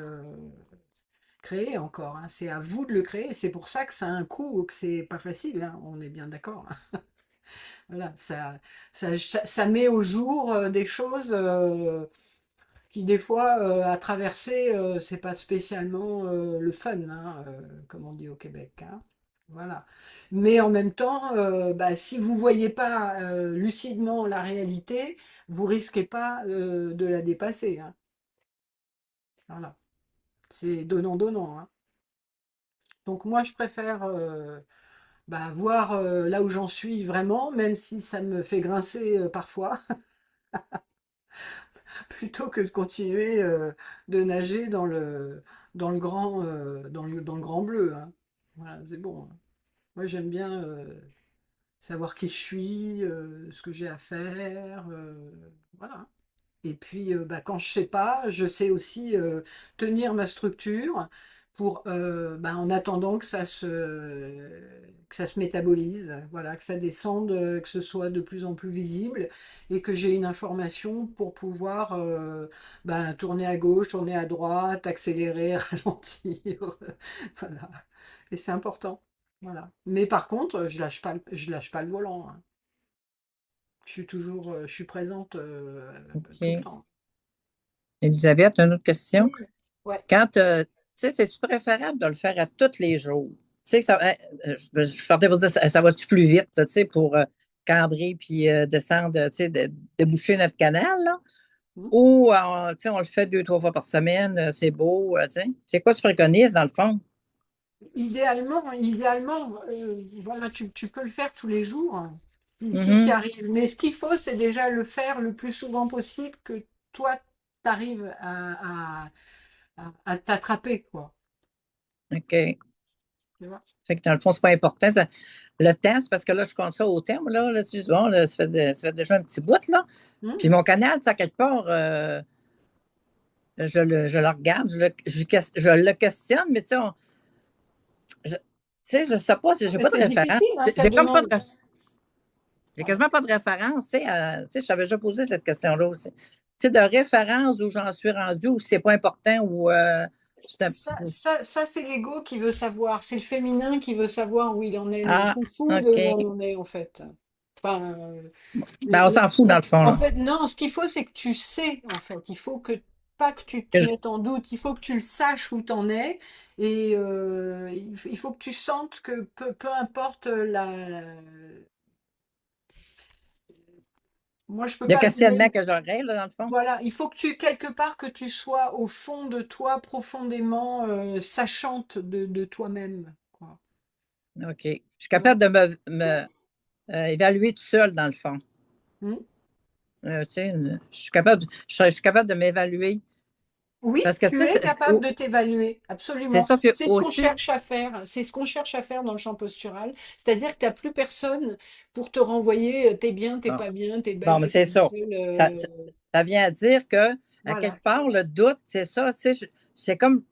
créé encore. Hein. C'est à vous de le créer, c'est pour ça que ça a un coût, que c'est pas facile, hein, on est bien d'accord. Hein. Voilà, ça met au jour des choses qui des fois à traverser, c'est pas spécialement le fun, hein, comme on dit au Québec. Hein. Voilà. Mais en même temps, bah, si vous voyez pas lucidement la réalité, vous risquez pas de la dépasser. Hein. Voilà. C'est donnant-donnant. Hein. Donc moi, je préfère bah, voir là où j'en suis vraiment, même si ça me fait grincer parfois. Plutôt que de continuer de nager dans le grand, dans le grand bleu. Hein. Voilà, c'est bon. Hein. Moi, j'aime bien savoir qui je suis, ce que j'ai à faire. Voilà. Et puis, bah, quand je sais pas, je sais aussi tenir ma structure pour, bah, en attendant que ça se métabolise, voilà, que ça descende, que ce soit de plus en plus visible et que j'ai une information pour pouvoir bah, tourner à gauche, tourner à droite, accélérer, ralentir. Voilà. Et c'est important. Voilà. Mais par contre, je lâche pas le volant. Hein. Je suis présente tout le OK. temps. Elisabeth, une autre question. Oui, ouais. Quand, tu sais, c'est-tu préférable de le faire à tous les jours? Tu sais, je partais pour dire, ça va-tu plus vite, tu sais, pour cambrer puis descendre, tu sais, de boucher notre canal, là? Hmm. Ou, tu sais, on le fait 2, 3 fois par semaine, c'est beau, tu sais. C'est quoi tu préconises, dans le fond? Idéalement, voilà, tu peux le faire tous les jours, hein, si tu y Mhm. arrives. Mais ce qu'il faut, c'est déjà le faire le plus souvent possible que toi, tu arrives à t'attraper, quoi. OK. Tu vois? Fait que dans le fond, c'est pas important. Le temps, c'est parce que là, je compte ça au terme, là c'est juste bon, là, ça fait déjà un petit bout, là. Hmm. Puis mon canal, ça, quelque part, je le regarde, je le questionne, mais tu sais, tu sais, je sais pas, Ah, j'ai mais pas de c'est référence. difficile, hein, ça J'ai comme pas de demande. référence. J'ai Pardon. quasiment pas de référence, tu sais, tu sais, je t'avais déjà posé cette question-là aussi. Tu sais, de référence où j'en suis rendue, où c'est pas important, ou Ça, c'est l'ego qui veut savoir, c'est le féminin qui veut savoir où il en est, mais on ah, s'en fout de où OK. on en est, en fait. Enfin, Ben, on s'en fout, dans le fond, en là. fait, non, ce qu'il faut, c'est que tu sais, en fait. Il faut que, pas que tu Que te je- mettes en doute, il faut que tu le saches où t'en es. Et il faut que tu sentes que peu importe moi, je peux le pas questionnement donner. que j'aurais, là, dans le fond. Voilà, il faut que tu, quelque part, que tu sois au fond de toi, profondément sachante de toi-même, quoi. OK. Je suis Tu vois? capable de me évaluer tout seul, dans le fond. Hmm. Tu sais, je suis capable de m'évaluer. Oui, Parce que, tu tu sais, es capable de t'évaluer, c'est absolument. ça, puis C'est ce qu'on aussi, cherche à faire. C'est ce qu'on cherche à faire dans le champ postural. C'est-à-dire que tu n'as plus personne pour te renvoyer, t'es bien, t'es bon, pas bien, t'es bon, belle, mais t'es pas c'est ça. belle. Ça vient à dire que, à Voilà. quelque part, le doute, c'est ça, c'est comme,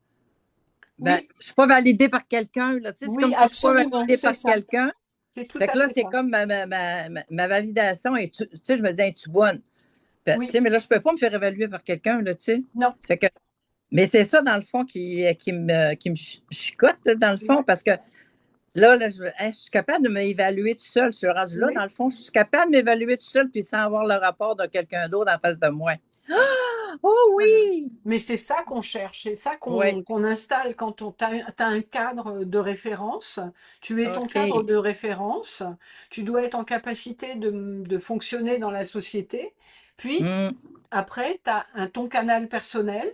ben, Oui, je suis pas validée par quelqu'un, là, tu sais, c'est oui, comme si je suis pas absolument, validée c'est par ça. quelqu'un. C'est tout Fait à que là, fait c'est ça. comme ma validation, tu sais, je me dis, es-tu bonne? Fait, tu Oui, sais, mais là, je peux pas me faire évaluer par quelqu'un, là, tu sais. non. Fait que, mais c'est ça, dans le fond, qui me chicote, là, dans le fond, Ouais. parce que là, je suis capable de m'évaluer tout seul. Je suis rendu là, dans Oui. le fond, je suis capable de m'évaluer tout seul, puis sans avoir le rapport de quelqu'un d'autre en face de moi. Oh Voilà. oui! Mais c'est ça qu'on cherche, c'est ça Oui, qu'on installe quand on t'as un cadre de référence. Tu es ton cadre OK. de référence. Tu dois être en capacité de fonctionner dans la société. Puis, Hmm, après, tu as ton canal personnel.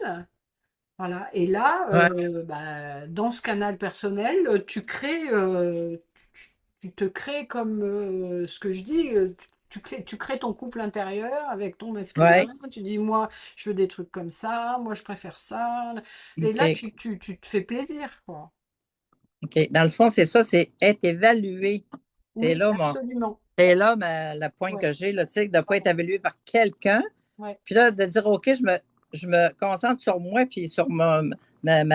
Voilà. Et là, ouais, bah, dans ce canal personnel, tu crées, tu te crées comme ce que je dis. tu crées ton couple intérieur avec ton masculin. Ouais, Tu dis, moi, je veux des trucs comme ça, moi, je préfère ça. Et là, OK. tu te fais plaisir, quoi. OK. Dans le fond, c'est ça, c'est être évalué. C'est Oui, là absolument. la pointe Ouais, que j'ai, là, tu sais, de ne pas ouais, être évalué par quelqu'un. ouais. Puis là, de dire, OK, je me concentre sur moi, puis sur ma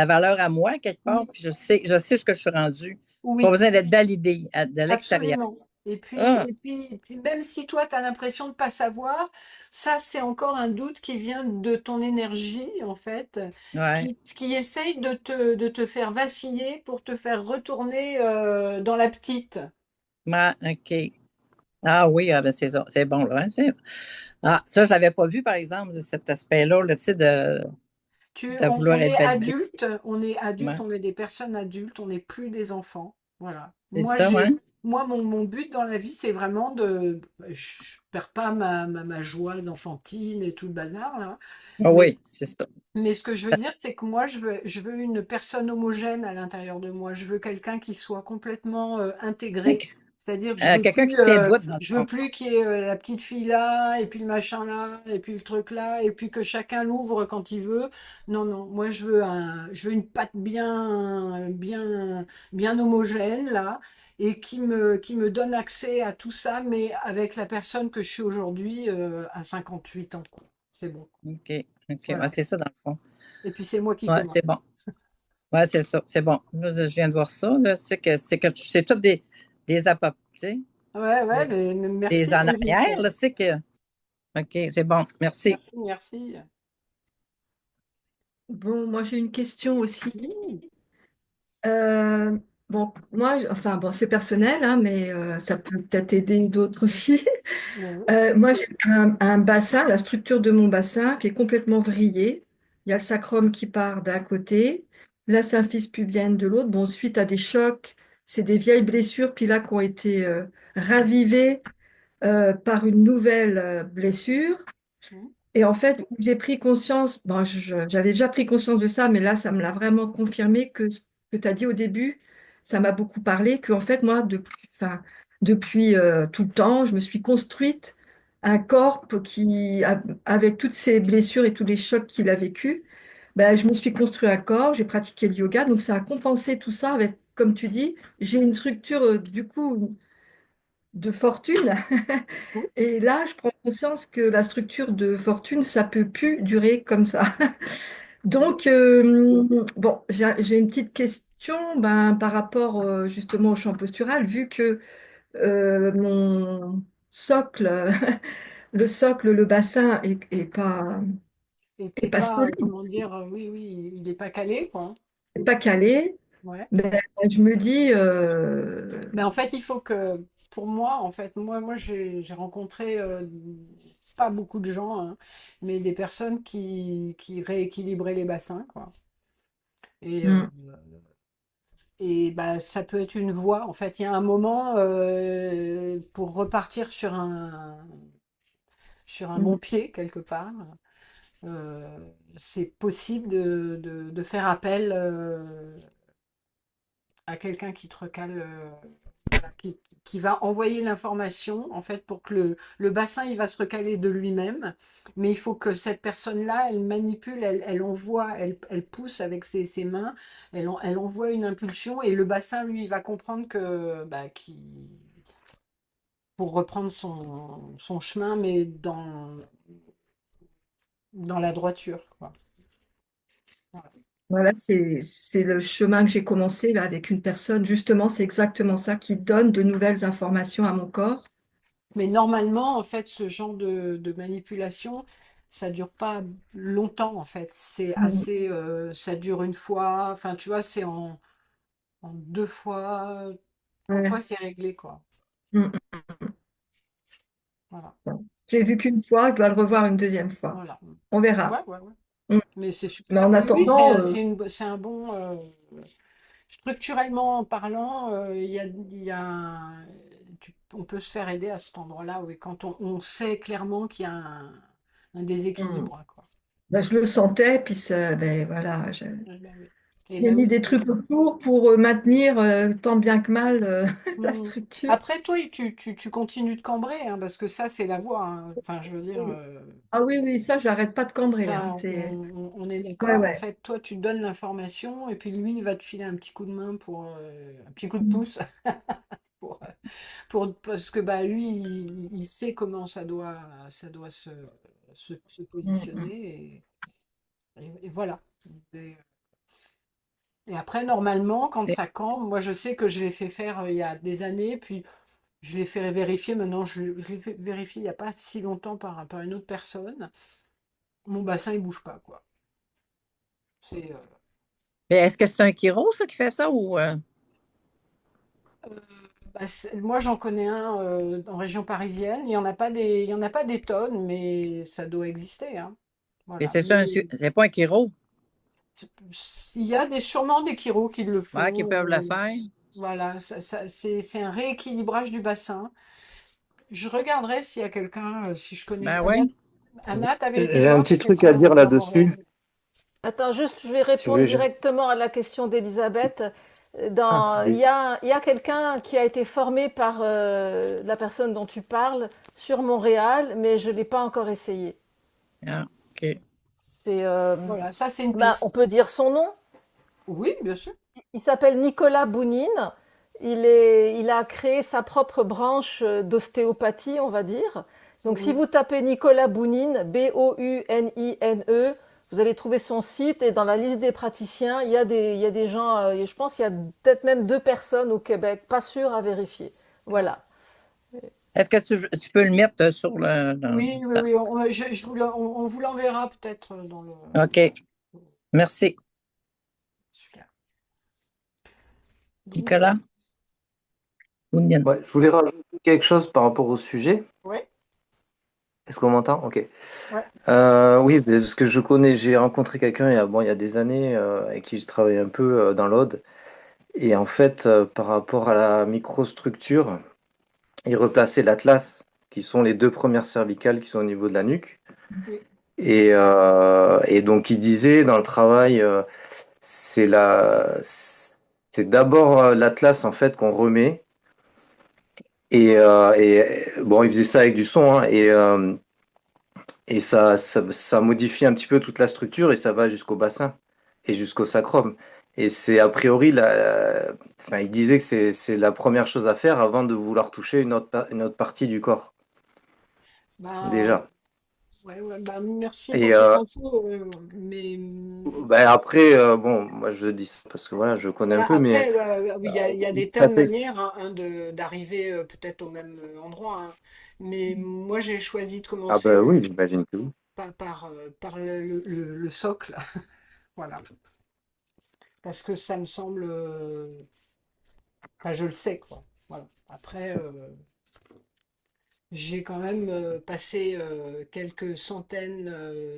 valeur à moi, quelque part, Oui, puis je sais ce que je suis rendu. Pas oui. besoin d'être validé de l'extérieur. Absolument. Ah, Et puis même si toi, tu as l'impression de ne pas savoir, ça, c'est encore un doute qui vient de ton énergie, en fait, ouais. qui essaye de te faire vaciller pour te faire retourner dans la petite. OK. Ah oui, ah ben c'est ça. C'est bon, là. Hein, ah, ça, je ne l'avais pas vu, par exemple, de cet aspect-là, là, tu sais, de vouloir On être est validé. adulte, Ouais. on est des personnes adultes, on n'est plus des enfants. Voilà. C'est ça, ouais. Mon but dans la vie, c'est vraiment je perds pas ma joie d'enfantine et tout le bazar, là. Ah Mais oui, c'est ça. Mais ce que je veux dire, c'est que moi, je veux une personne homogène à l'intérieur de moi. Je veux quelqu'un qui soit complètement intégré. C'est-à-dire que Quelqu'un qui tient bout, dans le je veux fond. plus qu'il y ait la petite fille là, et puis le machin là, et puis le truc là, et puis que chacun l'ouvre quand il veut. Non, non, moi je veux une patte bien homogène là, et qui me donne accès à tout ça, mais avec la personne que je suis aujourd'hui à 58 ans, quoi. C'est bon. OK. OK. Ouais, Voilà. c'est ça, dans le fond. Et puis c'est moi qui Ouais, commande. c'est bon. Ouais, c'est ça. C'est bon. Là, je viens de voir ça. Là, c'est que c'est tout des apop, tu sais, Ouais, ouais, mais des merci en Brigitte. arrière, là, tu sais que. OK, c'est bon. Merci. Merci, merci. Bon, moi j'ai une question aussi. Oui, Euh, bon, enfin bon, c'est personnel, hein, mais ça peut peut-être aider d'autres aussi. oui, Moi j'ai un bassin, la structure de mon bassin qui est complètement vrillée. Il y a le sacrum qui part d'un côté, la symphyse pubienne de l'autre. Bon, suite à des chocs, c'est des vieilles blessures, puis là qui ont été ravivées par une nouvelle blessure. oui, Et en fait, j'ai pris conscience, bon, j'avais déjà pris conscience de ça, mais là, ça me l'a vraiment confirmé que ce que tu as dit au début, ça m'a beaucoup parlé, que en fait, moi, depuis tout le temps, je me suis construite un corps avec toutes ces blessures et tous les chocs qu'il a vécu, ben, je me suis construit un corps, j'ai pratiqué le yoga, donc ça a compensé tout ça avec, comme tu dis, j'ai une structure, du coup, de fortune. oui, Et là, je prends conscience que la structure de fortune, ça peut plus durer comme ça. oui, Donc, bon, j'ai une petite question ben, par rapport justement au champ postural, vu que mon socle, le socle, le bassin et est puis pas pas, solide, comment dire, oui, oui, il n'est pas calé, quoi. est pas calé, Ouais. ben, je me dis, Mais en fait, il faut que, pour moi, en fait, j'ai rencontré pas beaucoup de gens, hein, mais des personnes qui rééquilibraient les bassins, quoi. Et, hmm, et bah, ça peut être une voie. En fait, il y a un moment pour repartir sur un hmm, bon pied, quelque part. C'est possible de faire appel à quelqu'un qui te recale, voilà, qui va envoyer l'information, en fait, pour que le bassin, il va se recaler de lui-même. Mais il faut que cette personne-là, elle manipule, elle envoie, elle pousse avec ses mains, elle envoie une impulsion et le bassin, lui, il va comprendre que, bah, pour reprendre son chemin, mais dans la droiture, quoi. Voilà. voilà, c'est le chemin que j'ai commencé là avec une personne. Justement, c'est exactement ça qui donne de nouvelles informations à mon corps. Mais normalement, en fait, ce genre de manipulation, ça dure pas longtemps, en fait. C'est Hmm, assez, ça dure une fois. Enfin, tu vois, c'est en deux fois, trois ouais, fois, c'est réglé, quoi. hmm. Voilà, Bon. J'ai vu qu'une fois, je dois le revoir une deuxième fois. voilà. On Ouais, verra. ouais, ouais. Mm. Mais c'est Mais super. en Oui, oui, attendant, c'est un bon. Structurellement parlant, il y a on peut se faire aider à cet endroit-là, oui, quand on sait clairement qu'il y a un mm, déséquilibre, quoi. ben, je le sentais, puis ben, voilà. Ah bah oui. Et J'ai là, mis oui. des trucs autour pour maintenir tant bien que mal la Mm. structure. Après, toi, tu continues de cambrer, hein, parce que ça, c'est la voie, hein. Enfin, je veux dire, Ah oui, oui, ça, j'arrête pas de cambrer, hein. enfin, on est Ouais, d'accord. En ouais. fait, toi, tu donnes l'information, et puis lui, il va te filer un petit coup de main pour, un petit coup de pouce pour, parce que bah lui, il sait comment ça doit se Mm, mm. positionner, et voilà. Et, et après, normalement, quand Et ça cambre, moi, je sais que je l'ai fait faire il y a des années, puis je l'ai fait vérifier. Maintenant, je l'ai fait vérifier il n'y a pas si longtemps par une autre personne. Mon bassin, il bouge pas, quoi. C'est, est-ce que c'est un chiro, ça, qui fait ça ou euh, moi, j'en connais un en région parisienne. Il y en a pas des tonnes, mais ça doit exister, hein. mais Voilà. c'est ça Mais c'est pas un chiro? il y a sûrement des chiros qui le Ouais, qui font. peuvent le faire? Voilà, c'est un rééquilibrage du bassin. Je regarderai s'il y a quelqu'un, si je connais. Ben Anna, oui. Anna, t'avais été J'ai un voir petit truc à quelqu'un dire dans Montréal? là-dessus, Attends, juste, je vais si vous répondre voulez. directement à la question d'Elisabeth. Ah, allez-y. Il y a quelqu'un qui a été formé par la personne dont tu parles sur Montréal, mais je ne l'ai pas encore essayé. Ah, OK. C'est, Voilà, ça c'est une bah, on piste. peut dire son nom. Oui, bien sûr. Il s'appelle Nicolas Bounine. Il a créé sa propre branche d'ostéopathie, on va dire. Donc, si Mm. vous tapez Nicolas Bounine, Bounine, vous allez trouver son site et dans la liste des praticiens, il y a des gens, je pense qu'il y a peut-être même 2 personnes au Québec, pas sûr à vérifier. Ouais. Voilà. Est-ce que tu peux le mettre sur Oui, oui, oui. On vous l'enverra peut-être dans le. OK. Merci. Super. Donc, Nicolas Ounien. Ouais, je voulais rajouter quelque chose par rapport au sujet. ouais, Est-ce qu'on m'entend? Ok. ouais. Oui, parce que j'ai rencontré quelqu'un il y a des années avec qui j'ai travaillé un peu dans l'Aude. Et en fait, par rapport à la microstructure, il replaçait l'atlas, qui sont les deux premières cervicales qui sont au niveau de la nuque. Oui. Et donc, il disait dans le travail, c'est d'abord l'atlas en fait qu'on remet. Bon, il faisait ça avec du son, hein, et ça modifie un petit peu toute la structure et ça va jusqu'au bassin et jusqu'au sacrum. Et c'est a priori, enfin, il disait que c'est la première chose à faire avant de vouloir toucher une autre partie du corps, Ben, déjà. ouais, ouais, ben, merci pour Et cette info. Mais ben après, bon, moi je dis ça parce que voilà, je connais un voilà, peu, mais après, oui, il y a des tas ça de fait. manières, hein, d'arriver peut-être au même endroit, hein. Mais moi, j'ai choisi de Ah commencer ben oui, j'imagine que oui. par le socle. Voilà. Parce que ça me semble. Enfin, je le sais, quoi. Voilà. Après, j'ai quand même passé quelques centaines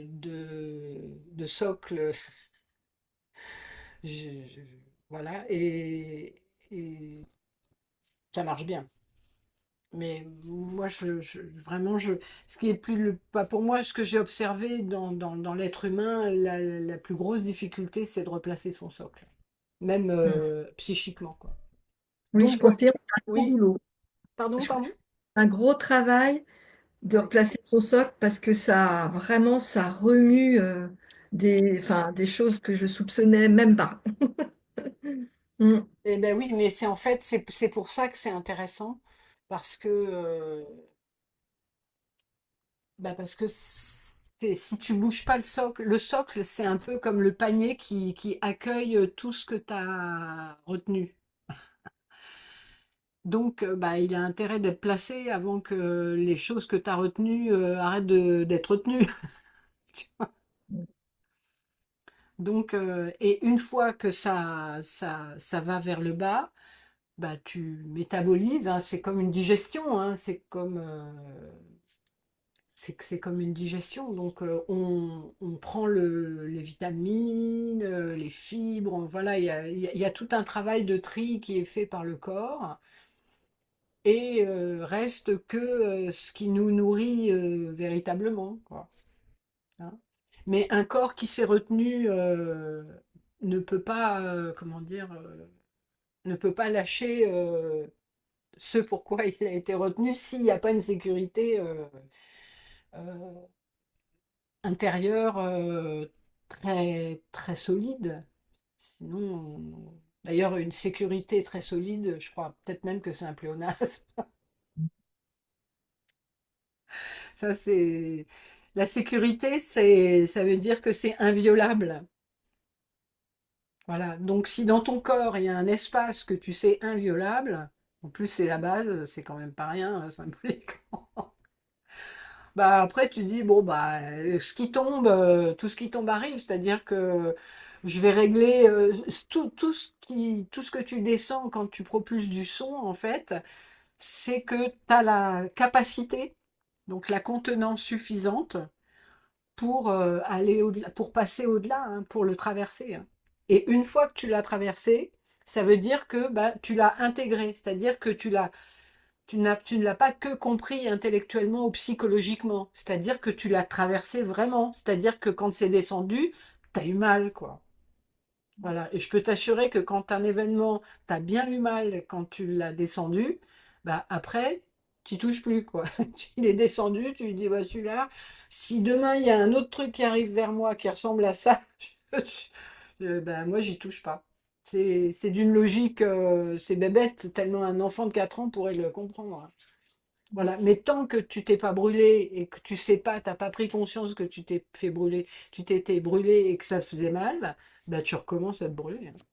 de socles. Je- je- voilà. Et ça marche bien. Mais moi, vraiment, ce qui est pas pour moi, ce que j'ai observé dans l'être humain, la plus grosse difficulté, c'est de replacer son socle, même psychiquement, quoi. Oui, je Donc, confirme, un gros oui, boulot. pardon, Je confirme, pardon? un gros travail de Oui. replacer son socle parce que ça, vraiment, ça remue enfin, des choses que je soupçonnais même pas. Mm. Eh ben oui, mais c'est en fait, c'est pour ça que c'est intéressant, parce que, parce que si tu bouges pas le socle, c'est un peu comme le panier qui accueille tout ce que tu as retenu. Donc, il a intérêt d'être placé avant que les choses que tu as retenues arrêtent d'être retenues. Donc, et une fois que ça va vers le bas, bah, tu métabolises, hein, c'est comme une digestion, hein, c'est comme une digestion. Donc, on prend les vitamines, les fibres, voilà, il y a tout un travail de tri qui est fait par le corps. Et reste que ce qui nous nourrit véritablement, quoi, hein. Mais un corps qui s'est retenu ne peut pas, comment dire, ne peut pas lâcher ce pourquoi il a été retenu s'il n'y a pas une sécurité euh, intérieure très, très solide. Sinon, d'ailleurs, une sécurité très solide, je crois peut-être même que c'est un pléonasme. Ça, c'est... La sécurité, ça veut dire que c'est inviolable. Voilà. Donc, si dans ton corps, il y a un espace que tu sais inviolable, en plus, c'est la base, c'est quand même pas rien, symboliquement. Bah, après, tu dis, bon, bah, ce qui tombe, tout ce qui tombe arrive, c'est-à-dire que je vais régler tout ce que tu descends quand tu propulses du son, en fait, c'est que tu as la capacité, donc la contenance suffisante pour aller au-delà, pour passer au-delà, hein, pour le traverser, hein. Et une fois que tu l'as traversé, ça veut dire que bah, tu l'as intégré, c'est-à-dire que tu ne l'as pas que compris intellectuellement ou psychologiquement, c'est-à-dire que tu l'as traversé vraiment, c'est-à-dire que quand c'est descendu, t'as eu mal, quoi. Voilà. Et je peux t'assurer que quand un événement, t'as bien eu mal quand tu l'as descendu, bah après, tu touches plus, quoi. Il est descendu, tu lui dis, bah celui-là, si demain il y a un autre truc qui arrive vers moi qui ressemble à ça, bah moi j'y touche pas. C'est d'une logique, c'est bébête, tellement un enfant de 4 ans pourrait le comprendre, hein. Voilà. Mais tant que tu t'es pas brûlé et que tu sais pas, t'as pas pris conscience que tu t'es fait brûler, tu t'étais brûlé et que ça faisait mal, bah tu recommences à te brûler, hein.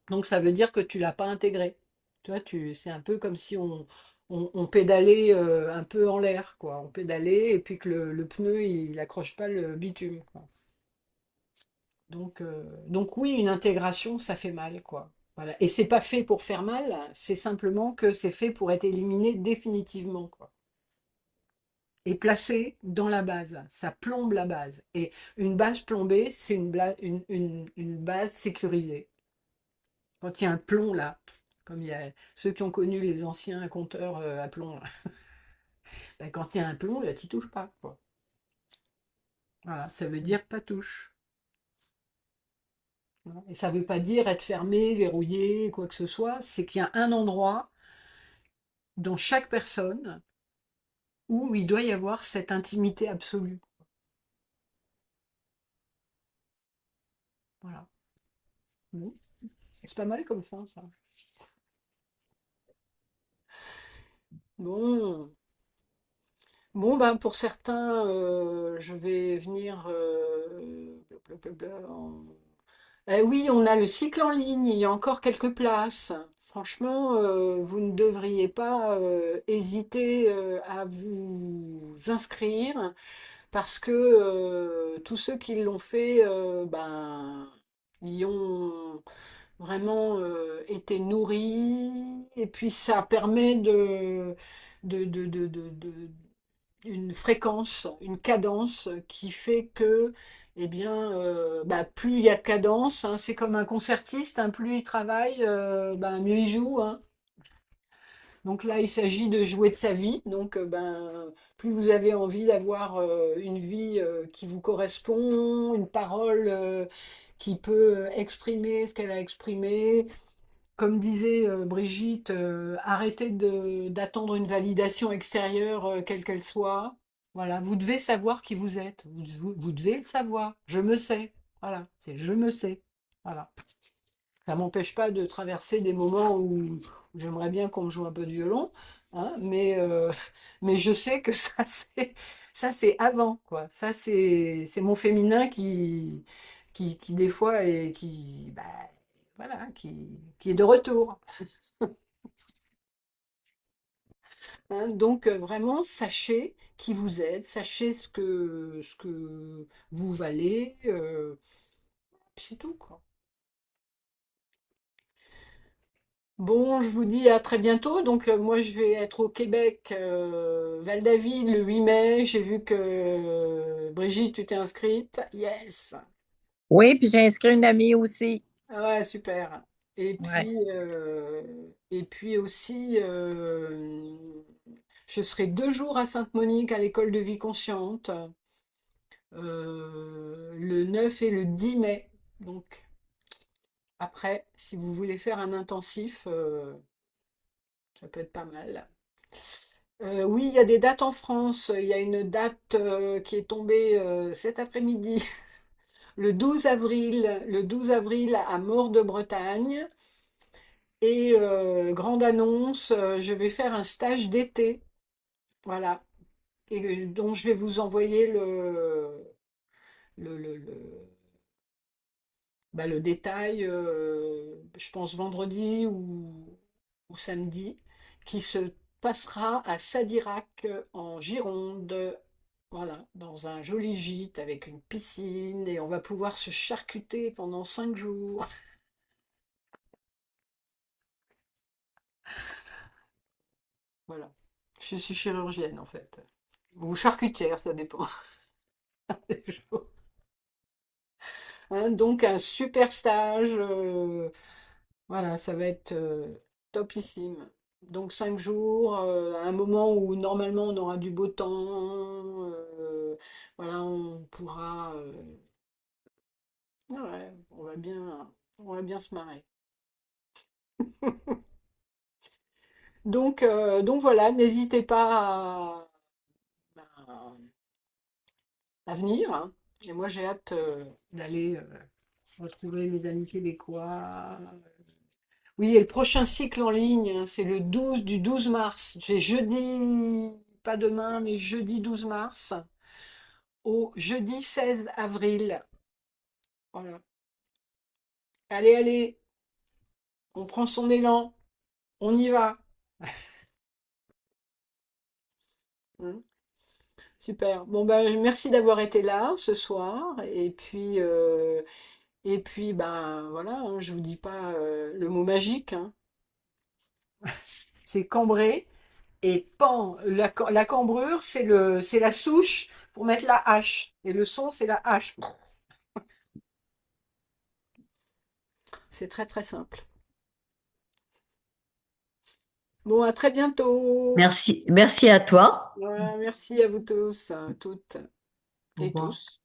Donc ça veut dire que tu l'as pas intégré. Tu vois, c'est un peu comme si on pédalait un peu en l'air, quoi. On pédalait et puis que le pneu il accroche pas le bitume, quoi. Donc oui, une intégration, ça fait mal, quoi. Voilà. Et c'est pas fait pour faire mal, c'est simplement que c'est fait pour être éliminé définitivement, quoi. Et placé dans la base. Ça plombe la base. Et une base plombée, c'est une base sécurisée. Quand il y a un plomb là, comme il y a ceux qui ont connu les anciens compteurs à plomb, là, ben, quand il y a un plomb, tu n'y touches pas, quoi. Voilà, ça veut dire pas touche. Voilà. Et ça ne veut pas dire être fermé, verrouillé, quoi que ce soit. C'est qu'il y a un endroit dans chaque personne où il doit y avoir cette intimité absolue. Voilà. Bon. C'est pas mal comme fin, ça. Bon. Bon, ben pour certains, je vais venir. Blablabla, oui, on a le cycle en ligne, il y a encore quelques places. Franchement, vous ne devriez pas hésiter à vous inscrire parce que tous ceux qui l'ont fait, ben, y ont vraiment été nourris et puis ça permet de une fréquence, une cadence qui fait que, eh bien, bah, plus il y a de cadence, hein, c'est comme un concertiste, hein, plus il travaille, bah, mieux il joue, hein. Donc là, il s'agit de jouer de sa vie. Donc, ben, plus vous avez envie d'avoir une vie qui vous correspond, une parole qui peut exprimer ce qu'elle a exprimé, comme disait Brigitte, arrêtez d'attendre une validation extérieure, quelle qu'elle soit. Voilà, vous devez savoir qui vous êtes. Vous devez le savoir. Je me sais. Voilà, c'est je me sais. Voilà. Ça m'empêche pas de traverser des moments où j'aimerais bien qu'on me joue un peu de violon, hein, mais je sais que ça c'est avant, quoi. Ça c'est mon féminin qui des fois est qui bah, voilà qui est de retour. Hein. Donc vraiment, sachez qui vous êtes, sachez ce que vous valez, c'est tout, quoi. Bon, je vous dis à très bientôt. Donc moi, je vais être au Québec, Val-David, le 8 mai. J'ai vu que Brigitte, tu t'es inscrite. Yes. Oui, puis j'ai inscrit une amie aussi. Ah ouais, super. Ouais. Et puis aussi, je serai 2 jours à Sainte-Monique à l'école de vie consciente. Le 9 et le 10 mai. Donc, Après, si vous voulez faire un intensif, ça peut être pas mal. Oui, il y a des dates en France. Il y a une date qui est tombée cet après-midi, le 12 avril à Maure de Bretagne. Et grande annonce, je vais faire un stage d'été, voilà, et dont je vais vous envoyer le, le, le- le détail, je pense vendredi ou samedi, qui se passera à Sadirac en Gironde, voilà, dans un joli gîte avec une piscine, et on va pouvoir se charcuter pendant 5 jours. Voilà. Je suis chirurgienne en fait. Ou charcutière, ça dépend des jours. Hein, donc un super stage, voilà, ça va être topissime. Donc 5 jours, à un moment où normalement on aura du beau temps, voilà, on pourra, ouais, on va bien se marrer. Donc voilà, n'hésitez pas à venir, hein. Et moi j'ai hâte d'aller retrouver mes amis québécois. Oui, et le prochain cycle en ligne, hein, c'est du 12 mars. C'est jeudi, pas demain, mais jeudi 12 mars au jeudi 16 avril. Voilà. Allez, allez, on prend son élan, on y va. Hein. Super. Bon ben merci d'avoir été là ce soir. Et puis ben voilà, hein, je vous dis pas le mot magique, hein. C'est cambrer et pan. La cambrure, c'est la souche pour mettre la hache. Et le son, c'est la hache. C'est très très simple. Bon, à très bientôt. Merci, merci à toi. Voilà, merci à vous tous, toutes Au et revoir. tous.